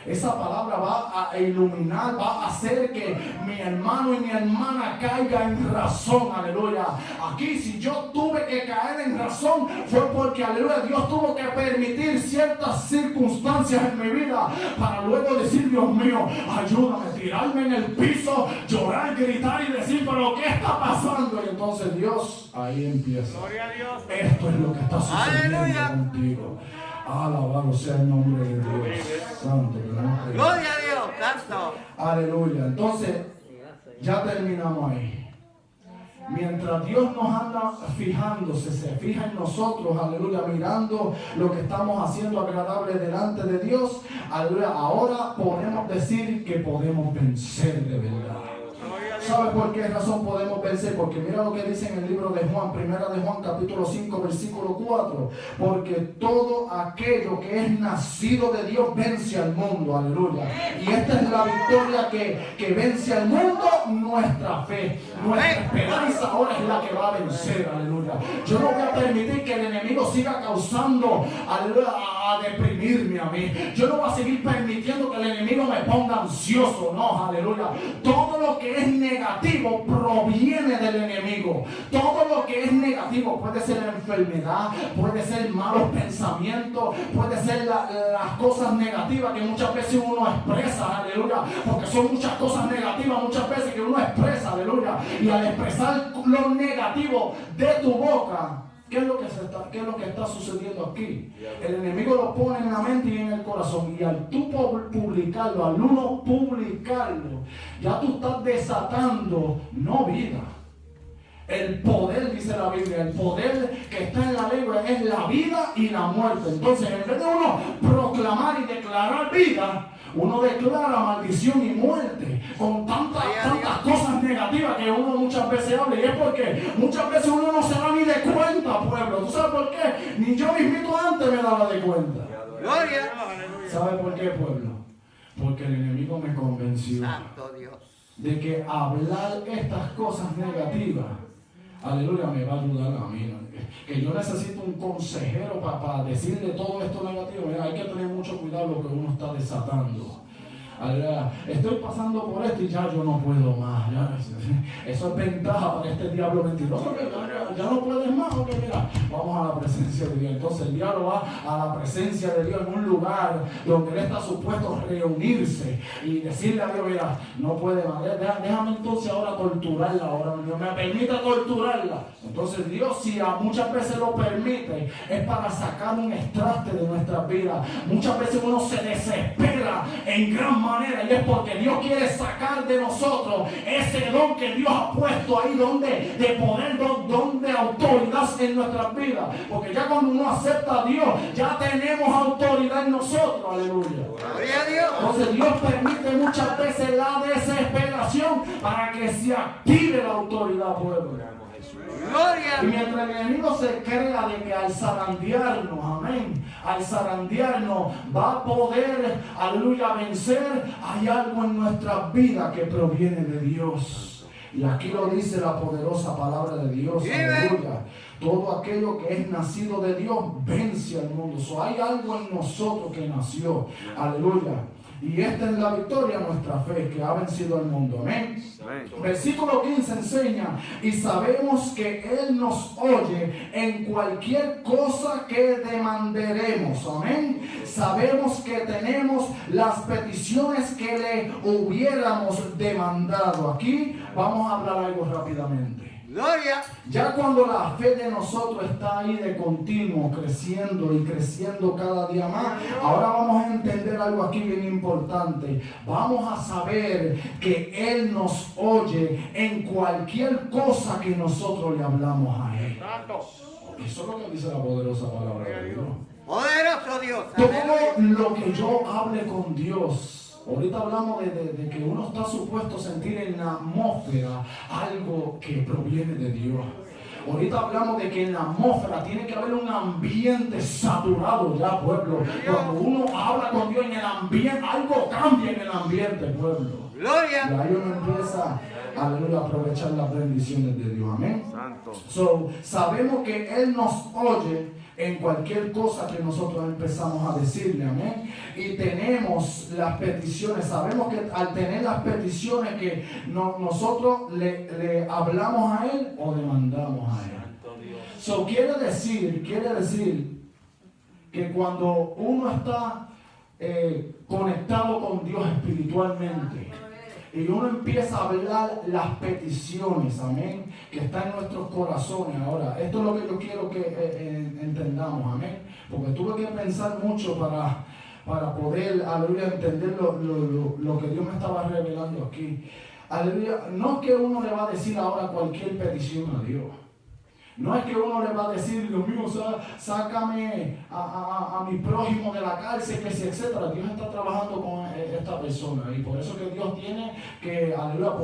Esa palabra va a iluminar, va a hacer que mi hermano y mi hermana caigan en razón, aleluya. Aquí si yo tuve que caer en razón fue porque, aleluya, Dios tuvo que permitir ciertas circunstancias en mi vida para luego decir, Dios mío, ayúdame, tirarme en el piso, llorar, gritar y decir, pero ¿qué está pasando? Y entonces Dios ahí empieza. Gloria a Dios. Esto es lo que está sucediendo Aleluya. contigo. Alabado sea el nombre de Dios. Santo. Gloria a Dios, santo. Aleluya. Entonces, ya terminamos ahí. Mientras Dios nos anda fijándose, se fija en nosotros, aleluya, mirando lo que estamos haciendo agradable delante de Dios, aleluya, ahora podemos decir que podemos vencer de verdad. ¿Sabe por qué razón podemos vencer? Porque mira lo que dice en el libro de Juan, primera de Juan, capítulo 5, versículo 4. Porque todo aquello que es nacido de Dios vence al mundo, aleluya. Y esta es la victoria que vence al mundo, nuestra fe. Nuestra esperanza ahora es la que va a vencer, aleluya. Yo no voy a permitir que el enemigo siga causando, aleluya, a deprimirme a mí. Yo no voy a seguir permitiendo que el enemigo me ponga ansioso, no, aleluya. Todo lo que es negativo proviene del enemigo. Todo lo que es negativo puede ser la enfermedad, puede ser malos pensamientos, puede ser las cosas negativas que muchas veces uno expresa, aleluya, porque son muchas cosas negativas muchas veces que uno expresa, aleluya, y al expresar lo negativo de tu boca, ¿qué es lo que está sucediendo aquí? El enemigo lo pone en la mente y en el corazón, y al tú publicarlo, al uno publicarlo, ya tú estás desatando no vida. El poder, dice la Biblia, el poder que está en la lengua es la vida y la muerte. Entonces, en vez de uno proclamar y declarar vida, uno declara maldición y muerte con tantas cosas negativas que uno muchas veces habla. Y es porque muchas veces uno no se da ni de cuenta, pueblo. ¿Tú sabes por qué? Ni yo mismito antes me daba de cuenta. Gloria. ¿Sabe por qué, pueblo? Porque el enemigo me convenció Santo Dios. de que hablar estas cosas negativas, aleluya, me va a ayudar a mí, ¿no? Que yo necesito un consejero para decirle todo esto negativo. Mira, hay que tener mucho cuidado lo que uno está desatando. Aleluya. Estoy pasando por esto y ya yo no puedo más. Eso es ventaja para este diablo mentiroso. Ya no puedes más. Porque mira, vamos a la presencia de Dios. Entonces el diablo va a la presencia de Dios en un lugar donde él está supuesto a reunirse y decirle a Dios, mira, no puede más. Déjame entonces ahora torturarla. Ahora Dios me permita torturarla. Entonces Dios, si muchas veces lo permite, es para sacar un extraste de nuestras vidas. Muchas veces uno se desespera en gran manera, y es porque Dios quiere sacar de nosotros ese don que Dios ha puesto ahí de poder, don de autoridad en nuestras vidas, porque ya cuando uno acepta a Dios ya tenemos autoridad en nosotros, aleluya. Gloria a Dios. Entonces Dios permite muchas veces la desesperación para que se active la autoridad, pueblo. Gloria. Y mientras el enemigo se crea de que al zarandearnos, amén, al zarandearnos va a poder, aleluya, vencer, hay algo en nuestras vidas que proviene de Dios. Y aquí lo dice la poderosa palabra de Dios. Aleluya. Todo aquello que es nacido de Dios vence al mundo. Hay algo en nosotros que nació. Aleluya. Y esta es la victoria de nuestra fe, que ha vencido al mundo. Amén. Versículo 15 enseña: y sabemos que Él nos oye en cualquier cosa que demandaremos. Amén. Sabemos que tenemos las peticiones que le hubiéramos demandado. Aquí vamos a hablar algo rápidamente. Gloria. Ya cuando la fe de nosotros está ahí de continuo, creciendo y creciendo cada día más, ahora vamos a entender algo aquí bien importante. Vamos a saber que Él nos oye en cualquier cosa que nosotros le hablamos a Él. Eso es lo que dice la poderosa palabra de Dios. Poderoso Dios. Todo lo que yo hable con Dios. Ahorita hablamos de que uno está supuesto a sentir en la atmósfera algo que proviene de Dios. Ahorita hablamos de que en la atmósfera tiene que haber un ambiente saturado ya, pueblo. Cuando uno habla con Dios en el ambiente, algo cambia en el ambiente, pueblo. Gloria. Y ahí uno empieza, aleluya, a aprovechar las bendiciones de Dios. Amén. Santo. Sabemos que Él nos oye en cualquier cosa que nosotros empezamos a decirle, amén. Y tenemos las peticiones, sabemos que al tener las peticiones que nosotros le hablamos a Él o demandamos a Él. Quiere decir que cuando uno está conectado con Dios espiritualmente, y uno empieza a hablar las peticiones, amén, que están en nuestros corazones. Ahora, esto es lo que yo quiero que entendamos, amén, porque tuve que pensar mucho para poder, aleluya, entender lo que Dios me estaba revelando aquí. Aleluya, no es que uno le va a decir ahora cualquier petición a Dios. No es que uno le va a decir, Dios mío, sácame a mi prójimo de la cárcel, que si, etcétera. Dios está trabajando con esta persona. Y por eso que Dios tiene que, aleluya,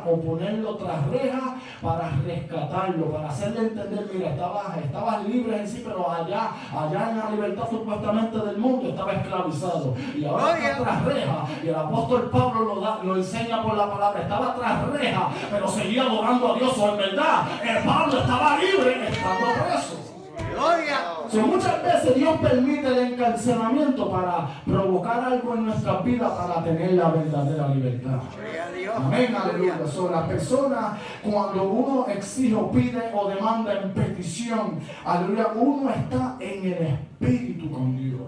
ponerlo tras reja para rescatarlo, para hacerle entender, mira, estabas libre en sí, pero allá en la libertad supuestamente del mundo estaba esclavizado. Y ahora está tras reja. Y el apóstol Pablo lo enseña por la palabra. Estaba tras reja, pero seguía adorando a Dios. O en verdad, el Pablo estaba libre estando preso. Gloria. Muchas veces Dios permite el encarcelamiento para provocar algo en nuestras vidas para tener la verdadera libertad. Amén, aleluya. Las personas, cuando uno exige o pide o demanda en petición, aleluya, uno está en el espíritu con Dios.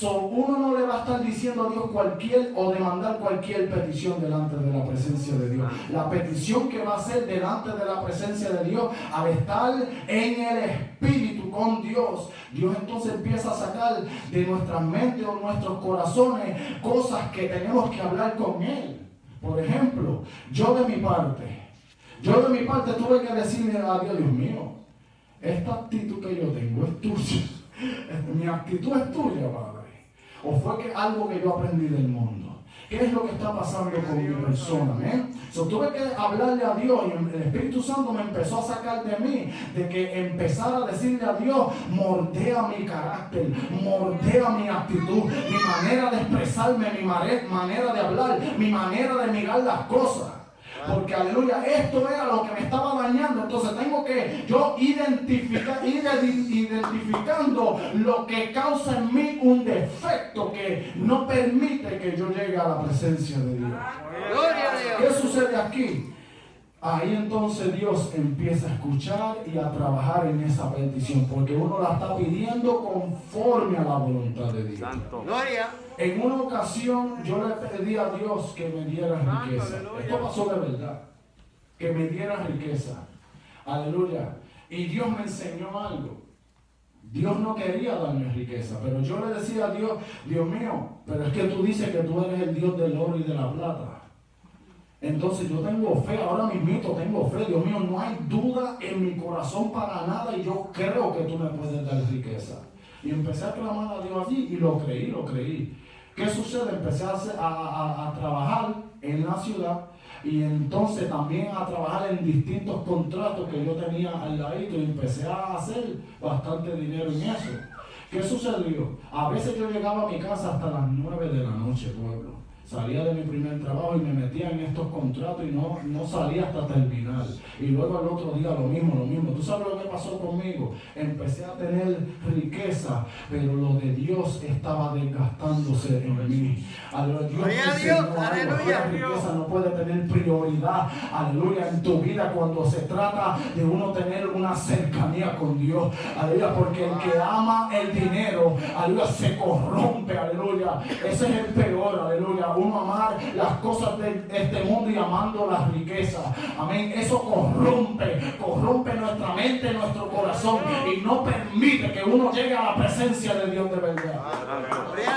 Uno no le va a estar diciendo a Dios cualquier o demandar cualquier petición delante de la presencia de Dios. La petición que va a hacer delante de la presencia de Dios, al estar en el espíritu con Dios, Dios entonces empieza a sacar de nuestras mentes o nuestros corazones cosas que tenemos que hablar con Él. Por ejemplo, yo de mi parte tuve que decirle a Dios, Dios mío, esta actitud que yo tengo es tuya. Mi actitud es tuya, Padre. ¿O fue que algo que yo aprendí del mundo? ¿Qué es lo que está pasando con mi persona? Tuve que hablarle a Dios y el Espíritu Santo me empezó a sacar de mí, de que empezar a decirle a Dios, moldea mi carácter, moldea mi actitud, mi manera de expresarme, mi manera de hablar, mi manera de mirar las cosas. Porque, aleluya, esto era lo que me estaba dañando. Entonces tengo que yo ir identificando lo que causa en mí un defecto que no permite que yo llegue a la presencia de Dios. Gloria a Dios. ¿Qué sucede aquí? Ahí entonces Dios empieza a escuchar y a trabajar en esa petición, porque uno la está pidiendo conforme a la voluntad de Dios. Santo. Gloria. En una ocasión yo le pedí a Dios que me diera riqueza. Esto pasó de verdad. Que me diera riqueza. Aleluya. Y Dios me enseñó algo. Dios no quería darme riqueza, pero yo le decía a Dios, Dios mío, pero es que tú dices que tú eres el Dios del oro y de la plata. Entonces yo tengo fe, ahora mismito tengo fe, Dios mío, no hay duda en mi corazón para nada y yo creo que tú me puedes dar riqueza. Y empecé a clamar a Dios allí y lo creí. ¿Qué sucede? Empecé a trabajar en la ciudad y entonces también a trabajar en distintos contratos que yo tenía al ladito y empecé a hacer bastante dinero en eso. ¿Qué sucedió? A veces yo llegaba a mi casa hasta las 9 de la noche, pueblo. Salía de mi primer trabajo y me metía en estos contratos y no salía hasta terminar. Y luego al otro día lo mismo. ¿Tú sabes lo que pasó conmigo? Empecé a tener riqueza, pero lo de Dios estaba desgastándose en mí. La riqueza no puede tener prioridad, aleluya, en tu vida cuando se trata de uno tener una cercanía con Dios. Aleluya, porque el que ama el dinero, aleluya, se corrompe, aleluya. Ese es el peor, aleluya. Uno amar las cosas de este mundo y amando las riquezas. Amén. Eso corrompe nuestra mente, nuestro corazón y no permite que uno llegue a la presencia de Dios de verdad.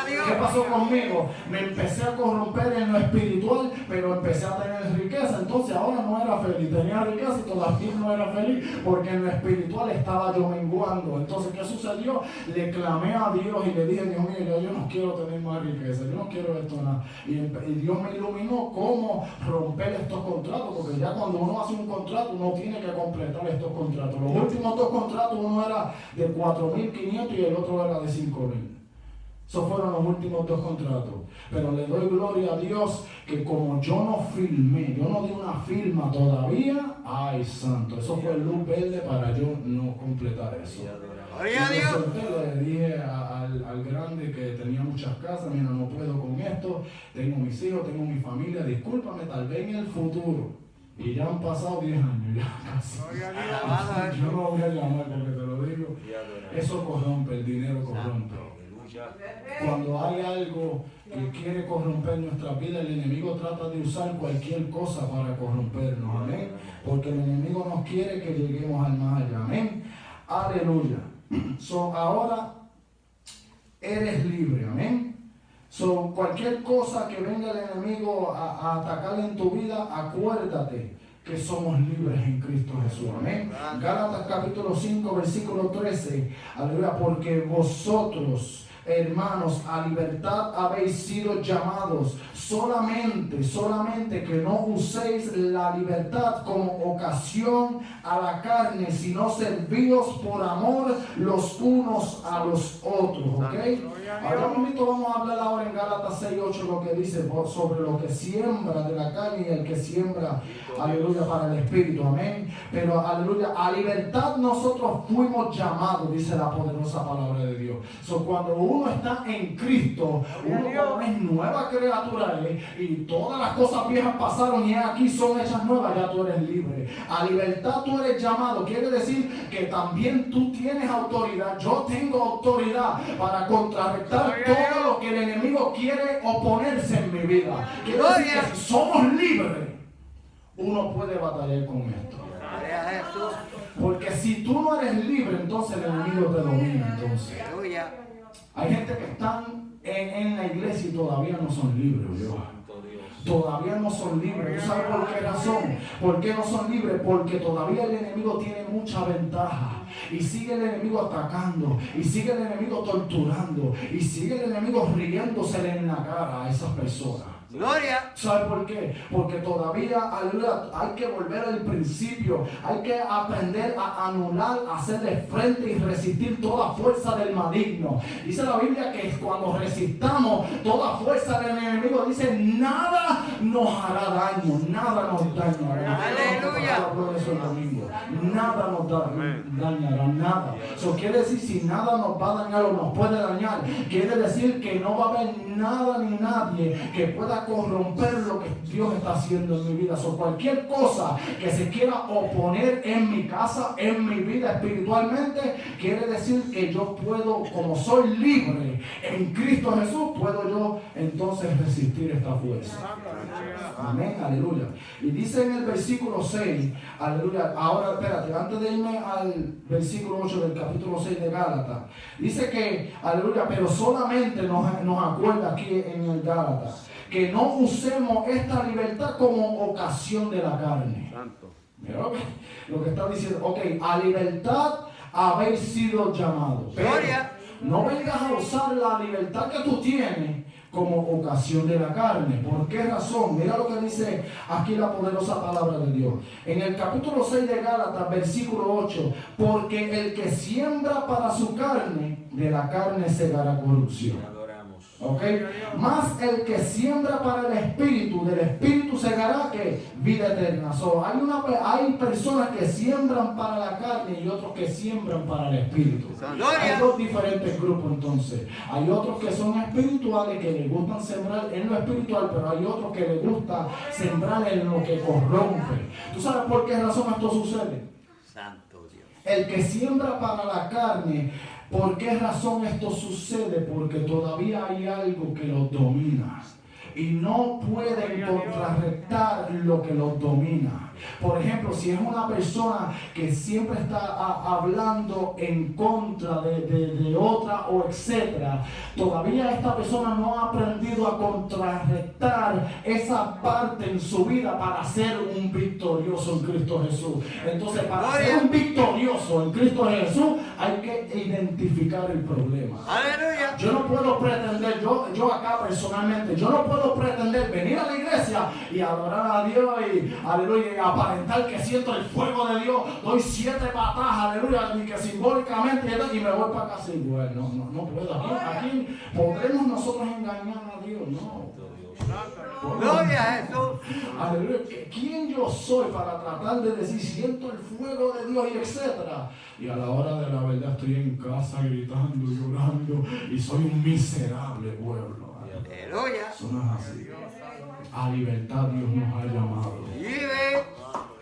¿Qué pasó conmigo? Me empecé a corromper en lo espiritual, pero empecé a tener riqueza. Entonces ahora no era feliz. Tenía riqueza y todavía no era feliz porque en lo espiritual estaba yo menguando. Entonces, ¿qué sucedió? Le clamé a Dios y le dije, Dios mío, yo no quiero tener más riqueza, yo no quiero esto nada. Y Dios me iluminó cómo romper estos contratos, porque ya cuando uno hace un contrato, uno tiene que completar estos contratos. Los últimos 2 contratos, uno era de 4.500 y el otro era de 5.000. Esos fueron los últimos 2 contratos. Pero le doy gloria a Dios que como yo no firmé, yo no di una firma todavía, ay santo, eso fue luz verde para yo no completar eso. Le dije al grande que tenía muchas casas, mira, no puedo con esto, tengo mis hijos, tengo mi familia, discúlpame, tal vez en el futuro. Y ya han pasado 10 años, ya casi. Yo no voy a llamar porque te lo digo. Eso corrompe, el dinero corrompe. Cuando hay algo que quiere corromper nuestra vida, el enemigo trata de usar cualquier cosa para corrompernos, amén. Porque el enemigo no quiere que lleguemos al más allá, amén. Aleluya. Ahora eres libre, amén. Cualquier cosa que venga el enemigo a atacar en tu vida, acuérdate que somos libres en Cristo Jesús, amén. Gálatas capítulo 5 versículo 13, aleluya, porque vosotros, hermanos, a libertad habéis sido llamados, solamente que no uséis la libertad como ocasión a la carne, sino servíos por amor los unos a los otros, ¿ok? Ahora vamos a hablar ahora en Gálatas 6:8 lo que dice sobre lo que siembra de la carne y el que siembra, aleluya, para el espíritu, amén. Pero aleluya, a libertad nosotros fuimos llamados, dice la poderosa palabra de Dios. Cuando uno está en Cristo, uno es nueva criatura, y todas las cosas viejas pasaron y aquí son hechas nuevas, ya tú eres libre. A libertad tú eres llamado, quiere decir que también tú tienes autoridad. Yo tengo autoridad para contrarrestar todo lo que el enemigo quiere oponerse en mi vida. Quiere decir que si somos libres, uno puede batallar con esto. Porque si tú no eres libre, entonces el enemigo te domina. Entonces hay gente que están en la iglesia y todavía no son libres. Todavía no son libres. ¿Tú sabes por qué razón? ¿Por qué no son libres? Porque todavía el enemigo tiene mucha ventaja. Y sigue el enemigo atacando. Y sigue el enemigo torturando. Y sigue el enemigo riéndosele en la cara a esas personas. Gloria. ¿Sabe por qué? Porque todavía, aleluya, hay que volver al principio. Hay que aprender a anular, a hacerle frente y resistir toda fuerza del maligno. Dice la Biblia que cuando resistamos toda fuerza del enemigo, dice, nada nos hará daño, nada nos dañará. Aleluya. Nada nos dañará, nada. Eso quiere decir, si nada nos va a dañar o nos puede dañar, quiere decir que no va a haber nada ni nadie que pueda corromper lo que Dios está haciendo en mi vida. Cualquier cosa que se quiera oponer en mi casa, en mi vida espiritualmente, quiere decir que yo puedo, como soy libre en Cristo Jesús, puedo yo entonces resistir esta fuerza. Amén, aleluya. Y dice en el versículo 6, aleluya, ahora espérate, antes de irme al versículo 8 del capítulo 6 de Gálatas, dice que, aleluya, pero solamente nos acuerda aquí en el Gálatas, que no usemos esta libertad como ocasión de la carne. Mira lo que está diciendo. Ok, a libertad habéis sido llamados. Pero no vengas a usar la libertad que tú tienes como ocasión de la carne. ¿Por qué razón? Mira lo que dice aquí la poderosa palabra de Dios. En el capítulo 6 de Gálatas, versículo 8. Porque el que siembra para su carne, de la carne segará corrupción. ¿Ok? Más el que siembra para el espíritu, del espíritu segará que vida eterna. Hay personas que siembran para la carne y otros que siembran para el espíritu. Hay dos diferentes grupos entonces. Hay otros que son espirituales, que les gustan sembrar en lo espiritual, pero hay otros que les gusta sembrar en lo que corrompe. ¿Tú sabes por qué razón esto sucede? Santo Dios. El que siembra para la carne, ¿por qué razón esto sucede? Porque todavía hay algo que los domina y no pueden contrarrestar lo que los domina. Por ejemplo, si es una persona que siempre está hablando en contra de otra o etcétera, todavía esta persona no ha aprendido a contrarrestar esa parte en su vida para ser un victorioso en Cristo Jesús. Entonces, para ser un victorioso en Cristo Jesús hay que identificar el problema. Aleluya. Yo no puedo pretender, yo acá personalmente, yo no puedo pretender venir a la iglesia y adorar a Dios y aleluya, y aparentar que siento el fuego de Dios, doy 7 patadas, aleluya, y que simbólicamente y me voy para casa igual. No puedo. Aquí podremos nosotros engañar a Dios, no. Gloria a Jesús. Aleluya. ¿Quién yo soy para tratar de decir siento el fuego de Dios y etcétera? Y a la hora de la verdad estoy en casa gritando, llorando y soy un miserable pueblo. Aleluya. Eso no es así. A libertad Dios nos ha llamado. Vive.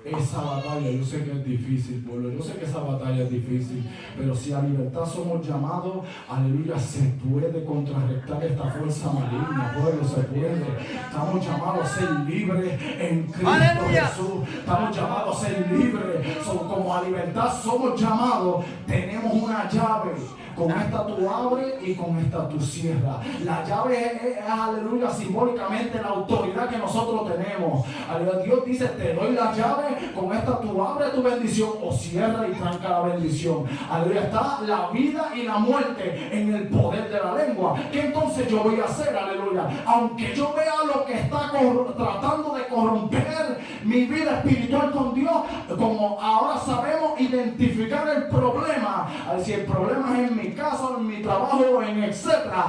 Esa batalla, yo sé que es difícil, pueblo, yo sé que esa batalla es difícil, pero si a libertad somos llamados, aleluya, se puede contrarrestar esta fuerza maligna, pueblo, se puede. Estamos llamados a ser libres en Cristo ¡Aleluya! Jesús, estamos llamados a ser libres, como a libertad somos llamados, tenemos una llave. Con esta tú abres y con esta tú cierras. La llave es, aleluya, simbólicamente la autoridad que nosotros tenemos. Aleluya, Dios dice, te doy la llave, con esta tú abres tu bendición o cierra y tranca la bendición. Aleluya, está la vida y la muerte en el poder de la lengua. ¿Qué entonces yo voy a hacer? Aleluya, aunque yo vea lo que está tratando de corromper mi vida espiritual con Dios, como ahora sabemos identificar el problema. Si el problema es en mi casa, en mi trabajo, en etcétera,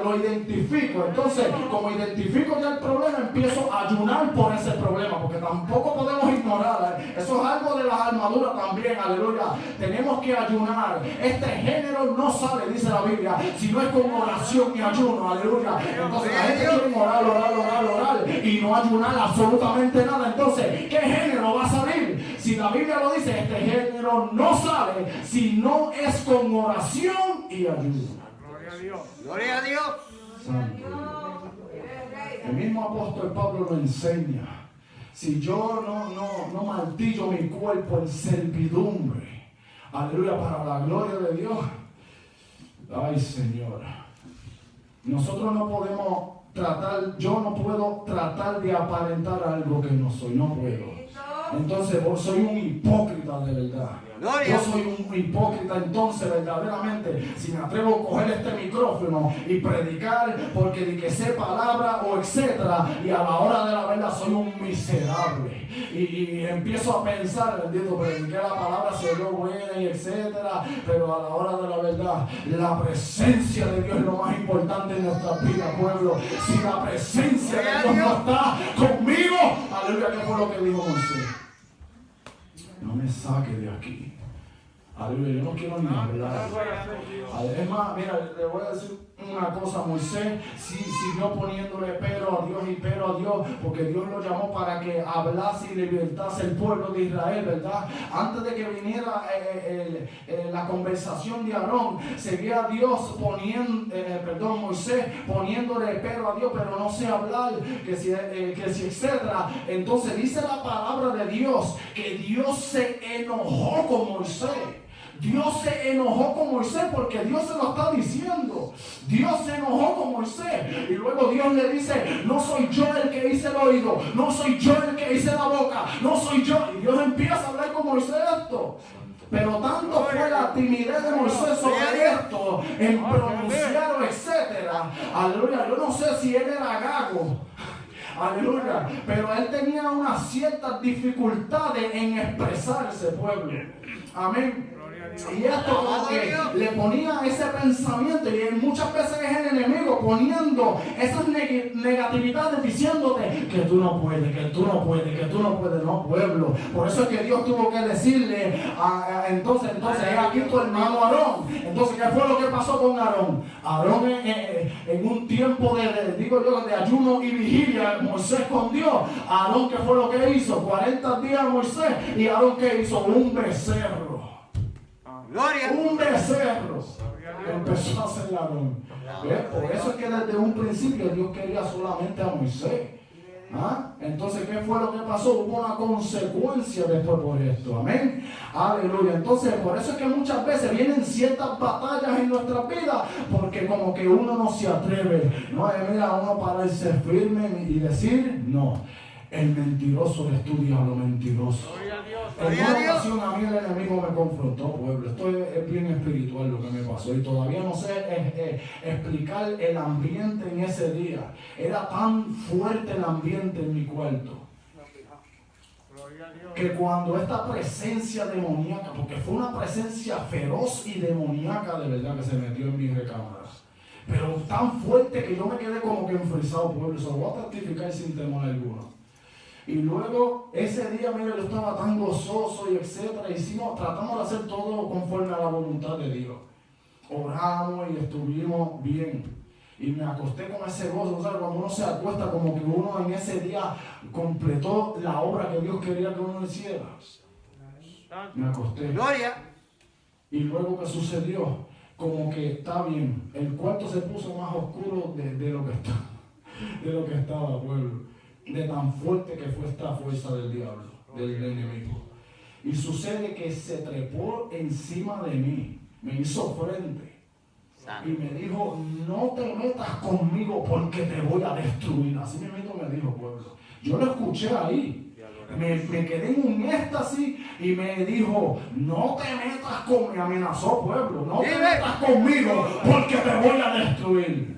lo identifico. Entonces, como identifico ya el problema, empiezo a ayunar por ese problema, porque tampoco podemos ignorar. Eso es algo de las armaduras también, aleluya. Tenemos que ayunar. Este género no sale, dice la Biblia, si no es con oración y ayuno, aleluya. Entonces, la gente quiere orar y no ayunar absolutamente nada. Entonces, ¿qué género va a salir? Si la Biblia lo dice, este género no sale si no es con oración y ayuda. Gloria a Dios. Gloria a Dios. Santo Dios. El mismo apóstol Pablo lo enseña. Si yo no martillo mi cuerpo en servidumbre, aleluya, para la gloria de Dios, ay Señor, nosotros no podemos yo no puedo tratar de aparentar algo que no soy, no puedo. Entonces soy un hipócrita de verdad. Yo soy un hipócrita entonces verdaderamente. Si me atrevo a coger este micrófono y predicar porque de que sé palabra o etcétera, y a la hora de la verdad soy un miserable. Y empiezo a pensar, bendito, prediqué la palabra, se oyó buena y etcétera, pero a la hora de la verdad, la presencia de Dios es lo más importante en nuestra vida, pueblo. Si la presencia de Dios no está conmigo, aleluya, ¿qué fue lo que dijo Moisés? No me saque de aquí. Aleluya, yo no quiero ni hablar. Es más, mira, le voy a decir una cosa. Moisés siguió poniéndole pero a Dios y pero a Dios, porque Dios lo llamó para que hablase y libertase el pueblo de Israel, ¿verdad? Antes de que viniera la conversación de Aarón, seguía Dios Moisés poniéndole pero a Dios, pero no sé hablar, que si etcétera. Entonces dice la palabra de Dios que Dios se enojó con Moisés. Dios se enojó con Moisés porque Dios se lo está diciendo. Dios se enojó con Moisés. Y luego Dios le dice, no soy yo el que hice el oído, no soy yo el que hice la boca, no soy yo. Y Dios empieza a hablar con Moisés esto. Pero tanto fue la timidez de Moisés sobre esto, en pronunciarlo, etcétera. Aleluya, yo no sé si él era gago. Aleluya, pero él tenía unas ciertas dificultades en expresarse, pueblo. Amén. Y esto como que le ponía ese pensamiento, y muchas veces es el enemigo poniendo esas negatividades diciéndote que tú no puedes, que tú no puedes, que tú no puedes, no, pueblo. Por eso es que Dios tuvo que decirle, entonces es aquí tu hermano Aarón. Entonces, ¿qué fue lo que pasó con Aarón? Aarón en un tiempo de ayuno y vigilia, Moisés con Dios. Aarón, ¿qué fue lo que hizo? 40 días Moisés, y Aarón, ¿qué hizo? Un becerro. Gloria. Un becerro. Empezó a hacer Aarón. Por eso es que desde un principio Dios quería solamente a Moisés. Entonces, ¿qué fue lo que pasó? Hubo una consecuencia después por esto. Amén. Aleluya. Entonces, por eso es que muchas veces vienen ciertas batallas en nuestras vidas, porque como que uno no se atreve. No, mira, uno pararse firme y decir, no. El mentiroso eres tú, diablo mentiroso. En una ocasión a mí el enemigo me confrontó, pueblo. Esto es bien espiritual lo que me pasó, y todavía no sé explicar el ambiente en ese día. Era tan fuerte el ambiente en mi cuarto, que cuando esta presencia demoníaca, porque fue una presencia feroz y demoníaca de verdad que se metió en mis recámaras, pero tan fuerte que yo me quedé como que enfrisado, pueblo. Se lo voy a testificar sin temor alguno. Y luego, ese día, mira, yo estaba tan gozoso y etcétera. Tratamos de hacer todo conforme a la voluntad de Dios. Oramos y estuvimos bien. Y me acosté con ese gozo. ¿Sabes? Cuando uno se acuesta, como que uno en ese día completó la obra que Dios quería que uno hiciera. Me acosté. Gloria. Y luego, ¿qué sucedió? Como que está bien. El cuarto se puso más oscuro de lo que estaba, pueblo. De tan fuerte que fue esta fuerza del diablo, del enemigo. Y sucede que se trepó encima de mí, me hizo frente y me dijo, no te metas conmigo porque te voy a destruir. Así mismo me dijo, pueblo. Yo lo escuché ahí. Me quedé en un éxtasis y me dijo, no te metas conmigo. Me amenazó, pueblo, no te metas conmigo porque te voy a destruir.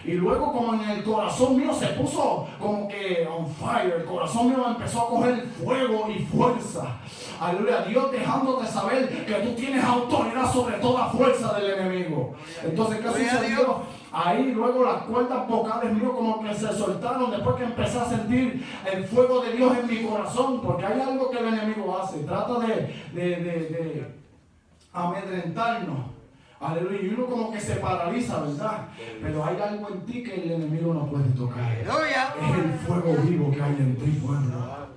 Y luego, como en el corazón mío se puso como que on fire, el corazón mío empezó a coger fuego y fuerza. Aleluya, Dios dejándote saber que tú tienes autoridad sobre toda fuerza del enemigo. Entonces, ¿qué sucedió? Ahí luego las cuerdas vocales mío como que se soltaron después que empecé a sentir el fuego de Dios en mi corazón. Porque hay algo que el enemigo hace, trata de amedrentarnos. Aleluya, y uno como que se paraliza, ¿verdad? Pero hay algo en ti que el enemigo no puede tocar. Aleluya. Es el fuego vivo que hay en ti, pueblo.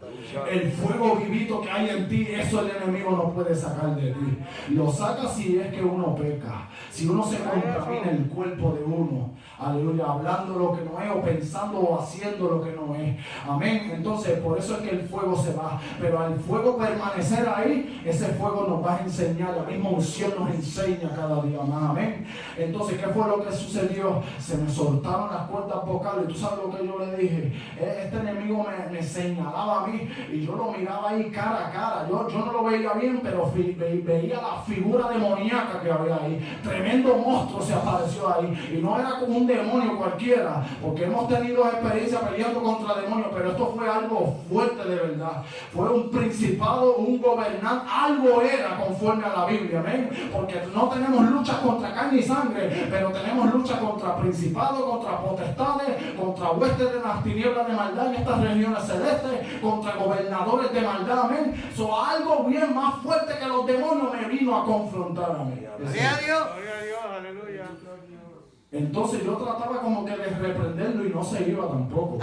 El fuego vivito que hay en ti, eso el enemigo no puede sacar de ti. Lo saca si es que uno peca, si uno se contamina el cuerpo de uno. Aleluya, hablando lo que no es, o pensando o haciendo lo que no es. Amén. Entonces, por eso es que el fuego se va. Pero al fuego permanecer ahí, ese fuego nos va a enseñar. La misma unción nos enseña cada día más. Amén. Entonces, ¿qué fue lo que sucedió? Se me soltaron las cuerdas vocales. ¿Tú sabes lo que yo le dije? Este enemigo me señalaba a mí y yo lo miraba ahí cara a cara. Yo no lo veía bien, pero veía la figura demoníaca que había ahí. Tremendo monstruo se apareció ahí. Y no era como un demonio cualquiera, porque hemos tenido experiencia peleando contra demonios, pero esto fue algo fuerte de verdad. Fue un principado, un gobernante, algo era conforme a la Biblia, amén. Porque no tenemos luchas contra carne y sangre, pero tenemos lucha contra principados, contra potestades, contra huestes de las tinieblas de maldad en estas regiones celestes, contra gobernadores de maldad, amén. Algo bien más fuerte que los demonios me vino a confrontar a mí. Gloria a Dios. Gloria a Dios, aleluya. Entonces yo trataba como que de reprenderlo y no se iba tampoco.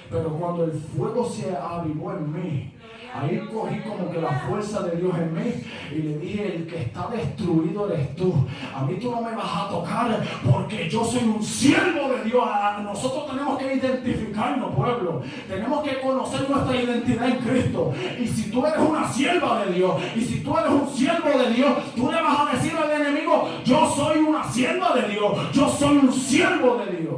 Pero cuando el fuego se avivó en mí, ahí cogí como que la fuerza de Dios en mí y le dije, el que está destruido eres tú. A mí tú no me vas a tocar porque yo soy un siervo de Dios. Nosotros tenemos que identificarnos, pueblo. Tenemos que conocer nuestra identidad en Cristo. Y si tú eres una sierva de Dios, y si tú eres un siervo de Dios, tú le vas a decir al enemigo, yo soy una sierva de Dios, yo soy un siervo de Dios.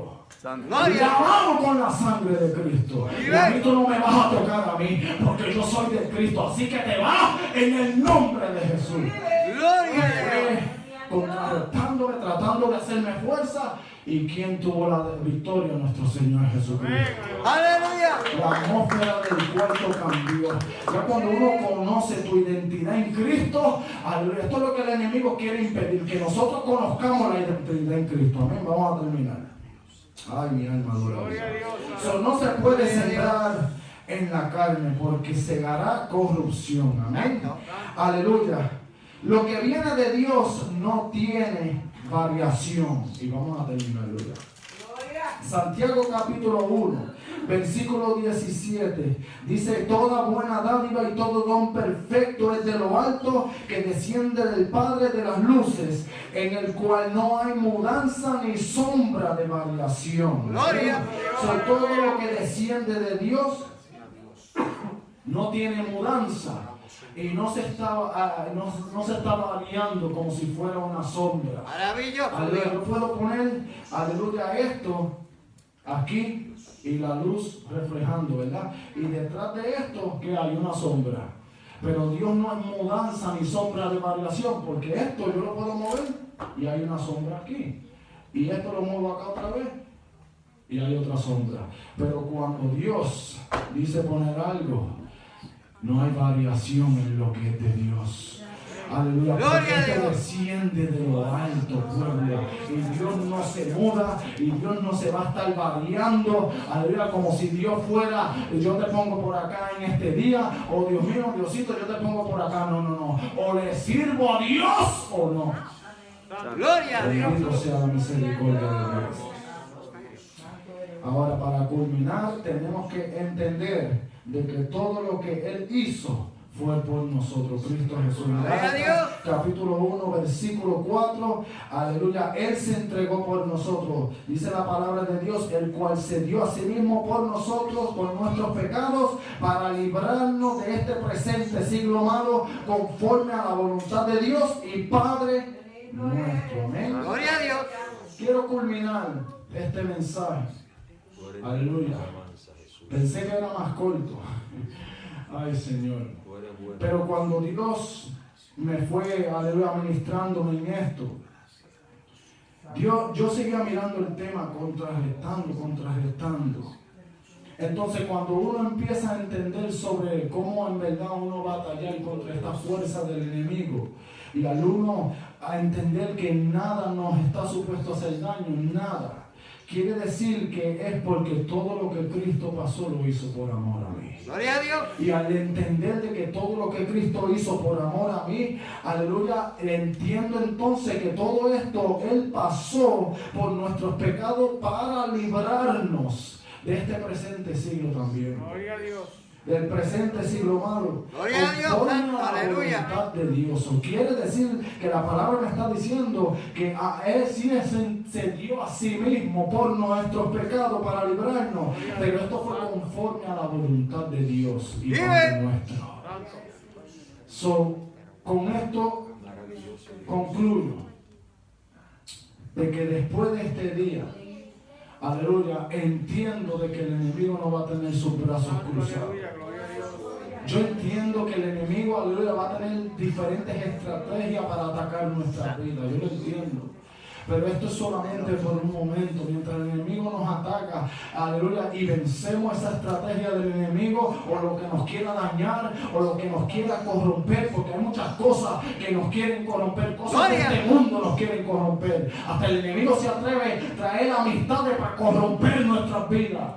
Lavado con la sangre de Cristo. Y a mí tú no me vas a tocar a mí, porque yo soy de Cristo. Así que te vas en el nombre de Jesús. Gloria a Dios. Contrarrestándome, tratando de hacerme fuerza. ¿Y quién tuvo la victoria? Nuestro Señor Jesucristo. Aleluya. La atmósfera del cuarto cambió. Ya cuando uno conoce tu identidad en Cristo, aleluya, esto es lo que el enemigo quiere impedir, que nosotros conozcamos la identidad en Cristo. Amén. Vamos a terminar. Ay, mi alma adora a Dios. So, no se puede sembrar en la carne porque segará corrupción. Amén. Aleluya. Lo que viene de Dios no tiene variación. Y vamos a terminarlo ya. Santiago capítulo 1, versículo 17. Dice: toda buena dádiva y todo don perfecto es de lo alto, que desciende del Padre de las luces, en el cual no hay mudanza ni sombra de variación. Gloria. So, todo lo que desciende de Dios no tiene mudanza. Y no se está variando como si fuera una sombra. Maravilloso. Aleluya. Yo puedo poner, aleluya, esto aquí y la luz reflejando, ¿verdad? Y detrás de esto, que hay una sombra. Pero Dios no hay mudanza ni sombra de variación, porque esto yo lo puedo mover y hay una sombra aquí. Y esto lo muevo acá otra vez y hay otra sombra. Pero cuando Dios dice poner algo, no hay variación en lo que es de Dios. Aleluya. Porque esto desciende de lo alto, pueblo. Y Dios no se muda. Y Dios no se va a estar variando. Aleluya. Como si Dios fuera, yo te pongo por acá en este día. O Dios mío, Diosito, yo te pongo por acá. No, no, no. O le sirvo a Dios o no. Gloria a Dios. Bendito sea la misericordia de Dios. Ahora, para culminar, tenemos que entender de que todo lo que Él hizo fue por nosotros. Cristo Jesús. Capítulo 1, versículo 4. Aleluya. Él se entregó por nosotros. Dice la palabra de Dios, el cual se dio a sí mismo por nosotros, por nuestros pecados, para librarnos de este presente siglo malo, conforme a la voluntad de Dios y Padre nuestro. Amén. Gloria a Dios. Quiero culminar este mensaje. Aleluya. Pensé que era más corto. Ay, Señor. Pero cuando Dios me fue, aleluya, ministrándome en esto, yo seguía mirando el tema, contrarrestando. Entonces, cuando uno empieza a entender sobre cómo en verdad uno batallar contra esta fuerza del enemigo, y al uno a entender que nada nos está supuesto a hacer daño, nada. Quiere decir que es porque todo lo que Cristo pasó lo hizo por amor a mí. Gloria a Dios. Y al entender de que todo lo que Cristo hizo por amor a mí, aleluya, entiendo entonces que todo esto Él pasó por nuestros pecados para librarnos de este presente siglo también. Gloria a Dios. Del presente siglo malo. Gloria a Dios, santo, aleluya. Voluntad de Dios. O quiere decir que la palabra me está diciendo que a Él sí se dio a sí mismo por nuestros pecados para librarnos. Pero esto fue conforme a la voluntad de Dios y Padre nuestro. Con esto concluyo de que después de este día, aleluya, entiendo de que el enemigo no va a tener sus brazos cruzados. Yo entiendo que el enemigo, aleluya, va a tener diferentes estrategias para atacar nuestra vida. Yo lo entiendo. Pero esto es solamente por un momento. Mientras el enemigo nos ataca, aleluya, y vencemos esa estrategia del enemigo, o lo que nos quiera dañar, o lo que nos quiera corromper, porque hay muchas cosas que nos quieren corromper, cosas de este mundo nos quieren corromper. Hasta el enemigo se atreve a traer amistades para corromper nuestras vidas.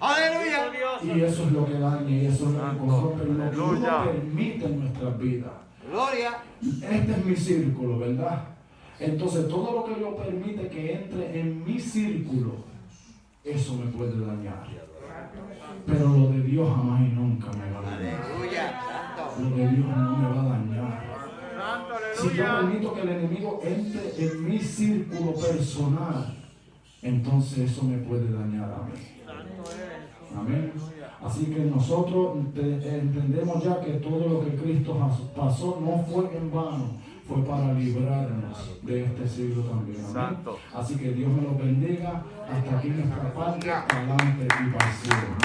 Aleluya. Y eso es lo que daña, y eso es lo que corrompe, lo que uno permite en nuestras vidas. Gloria. Este es mi círculo, ¿verdad? Entonces todo lo que yo permite que entre en mi círculo, eso me puede dañar. Pero lo de Dios jamás y nunca me va a dañar. Aleluya. Lo de Dios no me va a dañar. Si yo permito que el enemigo entre en mi círculo personal, entonces eso me puede dañar a mí. Amén. Así que nosotros entendemos ya que todo lo que Cristo pasó no fue en vano. Fue para librarnos de este siglo también. Amén. Así que Dios me lo bendiga. Hasta aquí nuestra parte. Adelante y para el cielo.